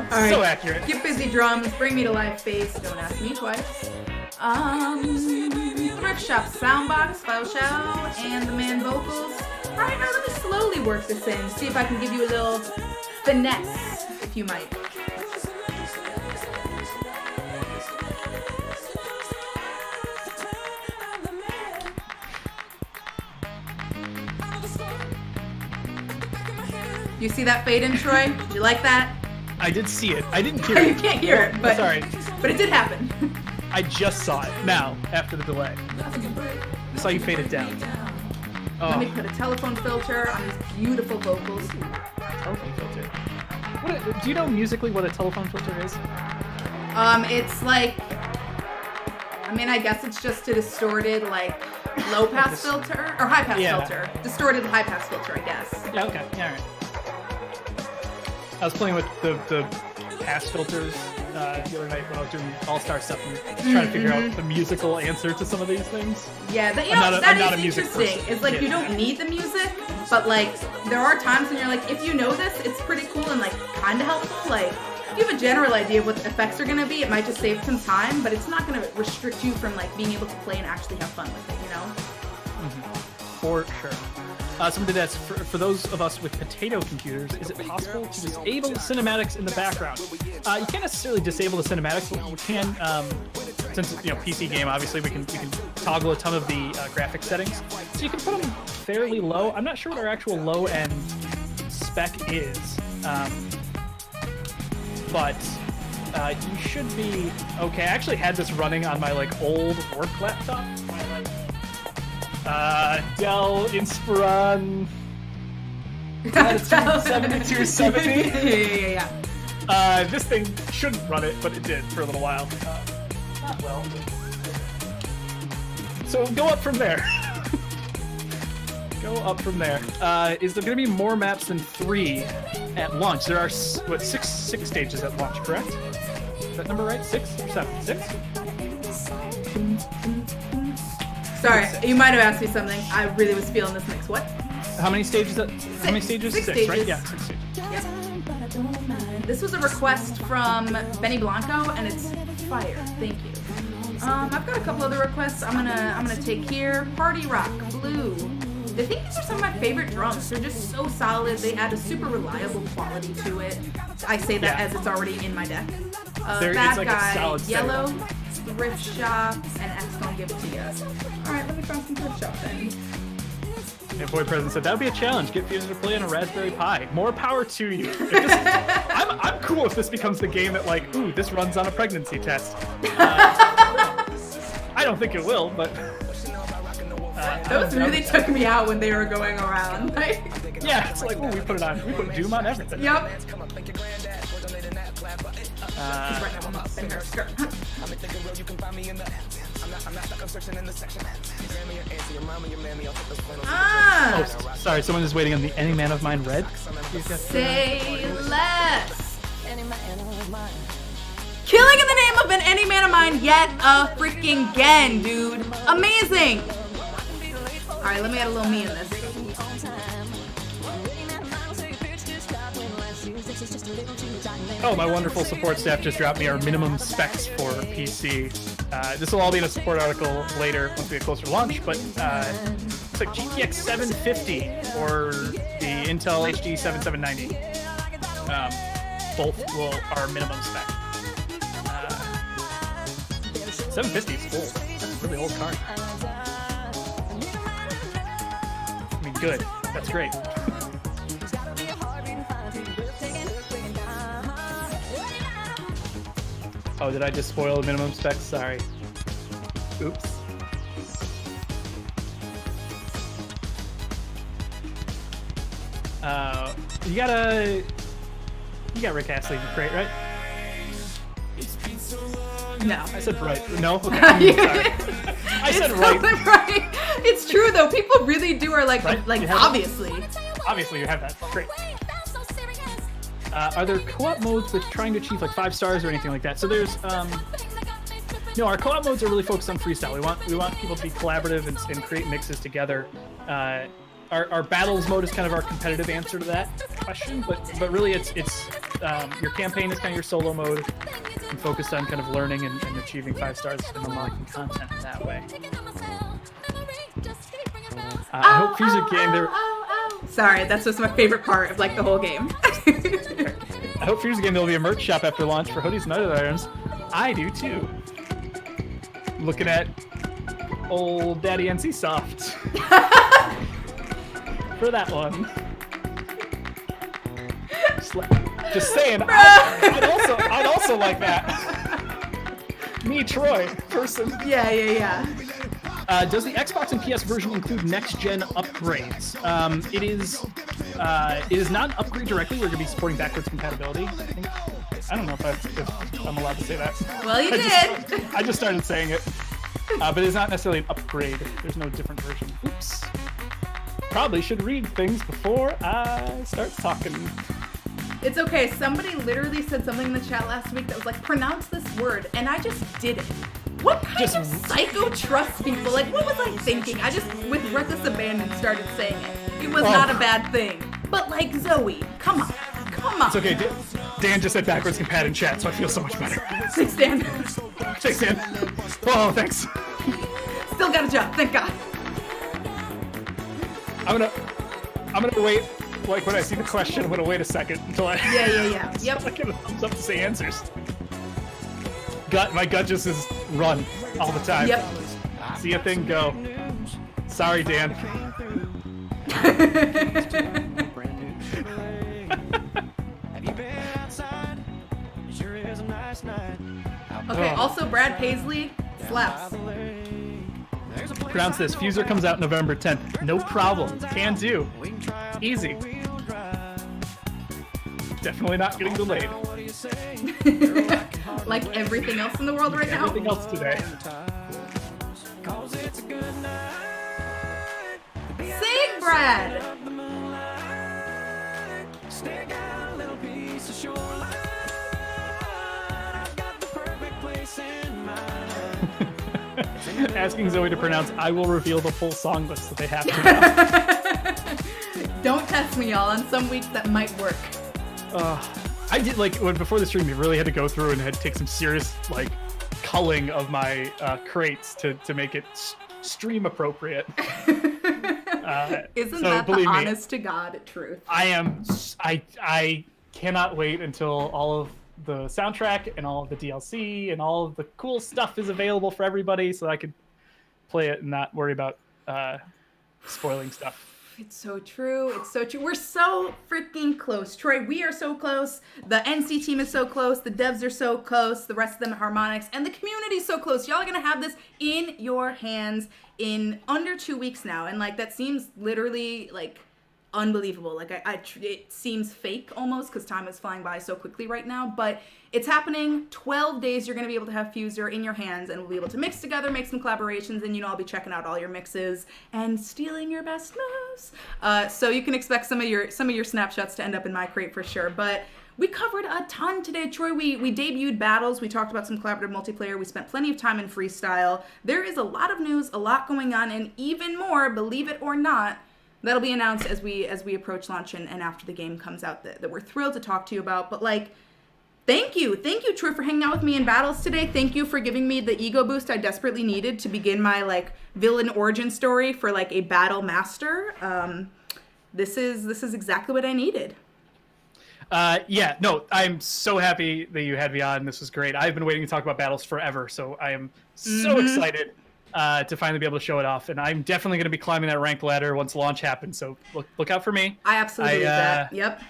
All right. So accurate. Get busy, drums. Bring me to life, bass. Don't ask me twice. Thrift shop, soundbox, file show, and the man vocals. All right, now let me slowly work this in. See if I can give you a little finesse, if you might. You see that fade in, Troy? Did you like that? I did see it. I didn't hear it. You can't hear it, but sorry. But it did happen. I just saw it now after the delay. I saw you fade it down. Oh. Let me put a telephone filter on these beautiful vocals. Telephone filter. Do you know musically what a telephone filter is? It's like, I mean, I guess it's just a distorted, like, low pass filter or high pass filter. Distorted high pass filter, I guess. Yeah. Okay. Yeah. All right. I was playing with the pass filters the other night when I was doing All-Star stuff and trying to figure out the musical answer to some of these things. Yeah, that is interesting. It's like you don't need the music, but like there are times when you're like, if you know this, it's pretty cool and like kind of helpful. Like if you have a general idea of what the effects are going to be, it might just save some time, but it's not going to restrict you from like being able to play and actually have fun with it, you know? For sure. Someone did ask, for those of us with potato computers, is it possible to disable cinematics in the background? You can't necessarily disable the cinematics, but you can, since it's PC game, obviously we can toggle a ton of the graphic settings. So you can put them fairly low. I'm not sure what our actual low end spec is, but you should be okay. I actually had this running on my old work laptop. Dell Inspiron 7270. Yeah. This thing shouldn't run it, but it did for a little while. Not well. So go up from there. Go up from there. Is there going to be more maps than 3 at launch? There are, what, six stages at launch, correct? Is that number right? 6 or 7? 6? Sorry, you might have asked me something. I really was feeling this mix. What? How many stages? How many stages? 6 6, right? Yeah, 6 stages. Yep. This was a request from Benny Blanco, and it's fire. Thank you. I've got a couple other requests. I'm gonna take here. Party Rock Blue. I think these are some of my favorite drums. They're just so solid. They add a super reliable quality to it. I say that as it's already in my deck. Bad Guy, Yellow, Thrift Shop, and X Gonna Give It To You. Alright, let me find some Thrift Shop then. And Boy President said, that would be a challenge. Get FUSER to play on a Raspberry Pi. More power to you. I'm cool if this becomes the game that, ooh, this runs on a pregnancy test. I don't think it will, but... Those really took me out when they were going around. Yeah, it's like, ooh, we put Doom on everything. Yep. Oh, sorry, someone is waiting on the Any Man of Mine Red. Say less. Killing in the name of an Any Man of Mine yet a freaking again, dude. Amazing. Alright, let me add a little me in this. Oh, my wonderful support staff just dropped me our minimum specs for PC. This will all be in a support article later once we get closer to launch, but it's like GTX 750 or the Intel HD 7790. Both are minimum spec. 750 is old. That's a really old card. I mean, good. That's great. Oh, did I just spoil the minimum specs? Sorry. Oops. You got Rick Astley in the crate, right? No. I said right. No? Okay. Sorry. I said right. Right. It's true though. People really do are like Right? like You have obviously. Obviously, you have that. Great. Are there co-op modes with trying to achieve like 5 stars or anything like that? So there's no, our co-op modes are really focused on freestyle. We want people to be collaborative and create mixes together. Our battles mode is kind of our competitive answer to that question, but really it's your campaign is kind of your solo mode and focused on kind of learning and achieving 5 stars and unlocking content that way. I hope FUSER game there. Sorry, that's just my favorite part of like the whole game. I hope FUSER game there'll be a merch shop after launch for hoodies and other items. I do too. Looking at old Daddy NC Soft for that one. Just saying, I'd also like that. Me, Troy, person. Yeah. Does the Xbox and PS version include next-gen upgrades? It is not an upgrade directly. We're going to be supporting backwards compatibility, I think. I don't know if I'm allowed to say that. Well, you did. I just started saying it. But it's not necessarily an upgrade. There's no different version. Oops. Probably should read things before I start talking. It's okay. Somebody literally said something in the chat last week that was like, pronounce this word, and I just did it. What kind of psycho trust people? Like, what was I thinking? I just, with reckless abandon, started saying it. It was not a bad thing. But like, Zoe, come on. It's okay. Dan just said backwards compat in chat, so I feel so much better. Thanks, Dan. Thanks, Dan. Oh, thanks. Still got a job, thank God. I'm gonna wait. Like when I see the question, I'm gonna wait a second until I. Yeah. Yep. I get a thumbs up to say answers. My gut just is run all the time. Yep. See a thing go. Sorry, Dan. Okay, also Brad Paisley slaps. Pronounce this. FUSER comes out November 10th. No problem. Can do. Easy. Definitely not getting delayed. Like everything else in the world right now? Everything else today. Sing, Brad! Asking Zoe to pronounce I will reveal the full song list that they have to know. Don't test me, y'all. On some weeks that might work. I did before the stream, you really had to go through and had to take some serious culling of my crates to make it stream appropriate. Isn't that the honest to God truth? I cannot wait until all of the soundtrack and all of the DLC and all of the cool stuff is available for everybody, so I could play it and not worry about spoiling stuff. It's so true. It's so true. We're so freaking close. Troy, we are so close. The NC team is so close. The devs are so close. The rest of them at Harmonix. And the community is so close. Y'all are going to have this in your hands in under 2 weeks now. And that seems literally unbelievable. It seems fake almost because time is flying by so quickly right now, but it's happening. 12 days you're going to be able to have FUSER in your hands, and we'll be able to mix together, make some collaborations, and I'll be checking out all your mixes and stealing your best moves. So you can expect some of your snapshots to end up in my crate for sure. But we covered a ton today, Troy. We debuted battles. We talked about some collaborative multiplayer. We spent plenty of time in freestyle. There is a lot of news, a lot going on, and even more, believe it or not, that'll be announced as we approach launch and after the game comes out that we're thrilled to talk to you about. But thank you Troy for hanging out with me in battles today. Thank you for giving me the ego boost I desperately needed to begin my villain origin story for a battle master. This is exactly what I needed. I'm so happy that you had me on. This was great. I've been waiting to talk about battles forever, so I am so excited to finally be able to show it off, and I'm definitely going to be climbing that rank ladder once launch happens. So look out for me. I absolutely believe that. Yep.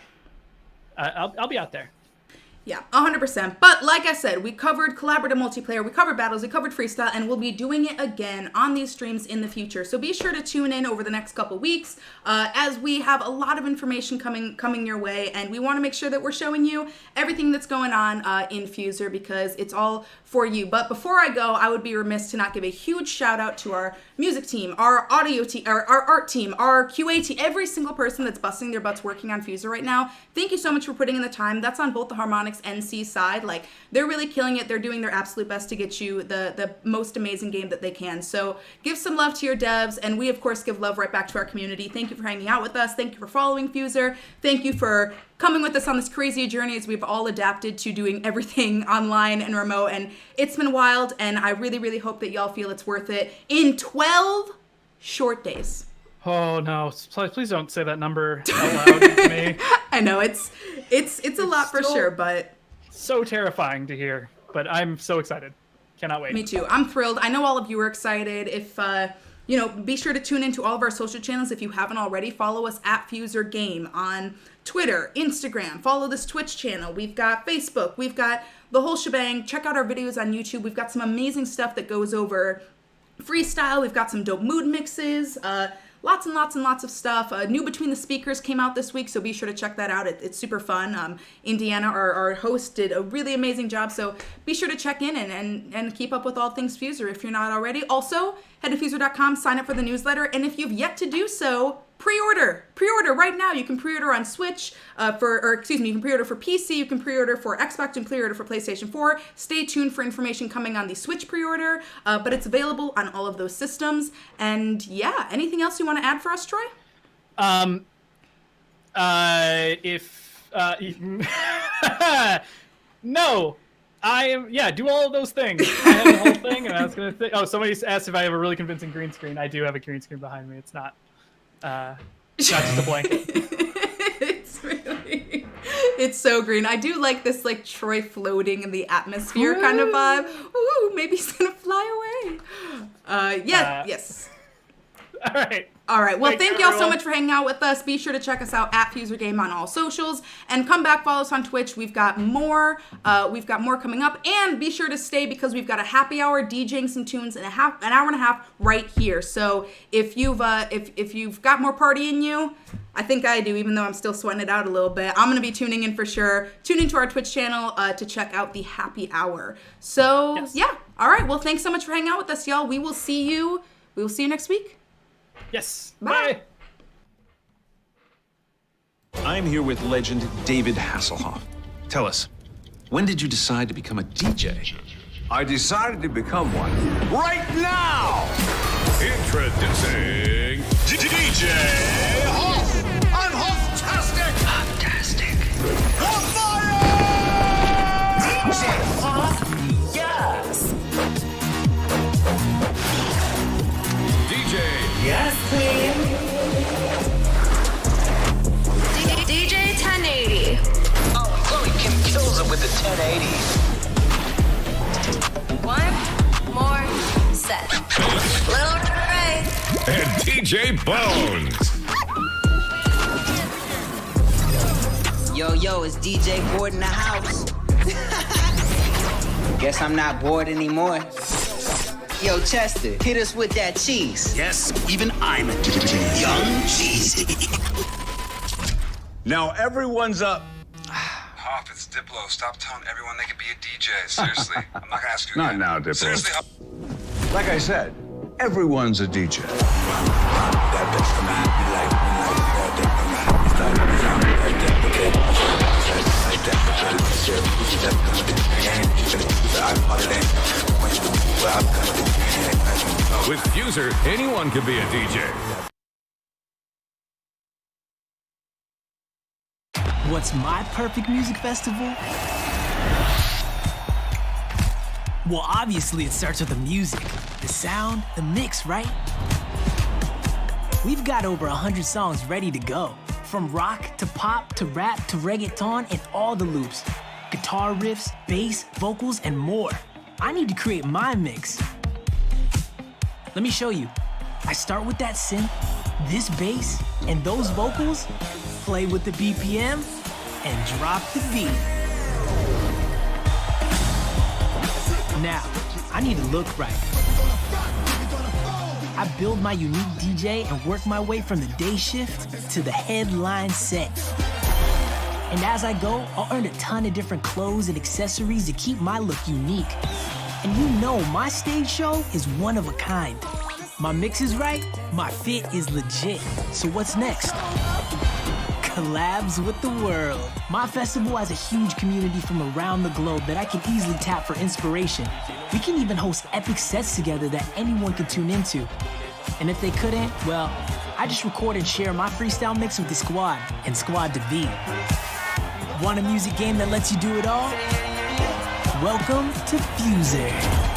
I'll be out there. Yeah, 100%. But like I said, we covered collaborative multiplayer, we covered battles, we covered freestyle, and we'll be doing it again on these streams in the future. So be sure to tune in over the next couple weeks as we have a lot of information coming your way, and we want to make sure that we're showing you everything that's going on in FUSER because it's all for you. But before I go, I would be remiss to not give a huge shout out to our music team, our audio team, our art team, our QA team, every single person that's busting their butts working on FUSER right now. Thank you so much for putting in the time. That's on both the Harmonix NC side. Like, they're really killing it. They're doing their absolute best to get you the most amazing game that they can. So give some love to your devs, and we of course give love right back to our community. Thank you for hanging out with us. Thank you for following FUSER. Thank you for coming with us on this crazy journey as we've all adapted to doing everything online and remote, and it's been wild, and I really, really hope that y'all feel it's worth it in 12 short days. Oh no, please don't say that number out loud to me. I know, it's a lot for sure, but so terrifying to hear, but I'm so excited. Cannot wait. Me too. I'm thrilled. I know all of you are excited. If be sure to tune into all of our social channels if you haven't already. Follow us at FUSER Game on Twitter, Instagram. Follow this Twitch channel. We've got Facebook. We've got the whole shebang. Check out our videos on YouTube. We've got some amazing stuff that goes over freestyle. We've got some dope mood mixes. Lots and lots and lots of stuff. New Between the Speakers came out this week, so be sure to check that out. It's super fun. Indiana, our host, did a really amazing job, so be sure to check in and keep up with all things FUSER if you're not already. Also, head to FUSER.com, sign up for the newsletter, and if you've yet to do so, pre-order right now. You can pre-order on Switch you can pre-order for PC, you can pre-order for Xbox, and pre-order for PlayStation 4. Stay tuned for information coming on the Switch pre-order, but it's available on all of those systems. And yeah, anything else you want to add for us, Troy? No. Do all of those things. I have the whole thing, and I was gonna think. Oh, somebody asked if I have a really convincing green screen. I do have a green screen behind me. It's not just a blanket. It's so green. I do like this, like, Troy floating in the atmosphere kind of vibe. Ooh, maybe he's gonna fly away. Yes. All right. Well, thank y'all so much for hanging out with us. Be sure to check us out at FUSER Game on all socials, and come back, follow us on Twitch. We've got more. We've got more coming up, and be sure to stay because we've got a happy hour DJing some tunes in an hour and a half right here. So if you've got more party in you, I think I do, even though I'm still sweating it out a little bit. I'm gonna be tuning in for sure. Tune into our Twitch channel to check out the happy hour. So yeah. All right. Well, thanks so much for hanging out with us, y'all. We will see you next week. Yes. Bye. I'm here with legend David Hasselhoff. Tell us, when did you decide to become a DJ? I decided to become one right now! Introducing DJ Hoff! I'm Hoff-tastic! Fantastic. On fire! DJ Hoff, yes. DJ. Yes, queen. DJ 1080. Oh, and Chloe Kim kills it with the 1080. One more set. Little Ray. And DJ Bones. Yo, it's DJ Bored in the house. Guess I'm not bored anymore. Yo, Chester, hit us with that cheese. Yes, even I'm a DJ. Young Cheesy. Now everyone's up. Hoff, it's Diplo. Stop telling everyone they can be a DJ. Seriously. I'm not gonna ask you again. Not now, Diplo. Seriously, Like I said, everyone's a DJ. With FUSER, anyone can be a DJ. What's my perfect music festival? Well, obviously it starts with the music, the sound, the mix, right? We've got over 100 songs ready to go. From rock to pop to rap to reggaeton and all the loops. Guitar riffs, bass, vocals, and more. I need to create my mix. Let me show you. I start with that synth, this bass, and those vocals, play with the BPM, and drop the beat. Now, I need to look right. I build my unique DJ and work my way from the day shift to the headline set. And as I go, I'll earn a ton of different clothes and accessories to keep my look unique. And you know my stage show is one of a kind. My mix is right, my fit is legit. So what's next? Collabs with the world. My festival has a huge community from around the globe that I can easily tap for inspiration. We can even host epic sets together that anyone can tune into. And if they couldn't, well, I just record and share my freestyle mix with the squad and Squad to be. Want a music game that lets you do it all? Welcome to FUSER.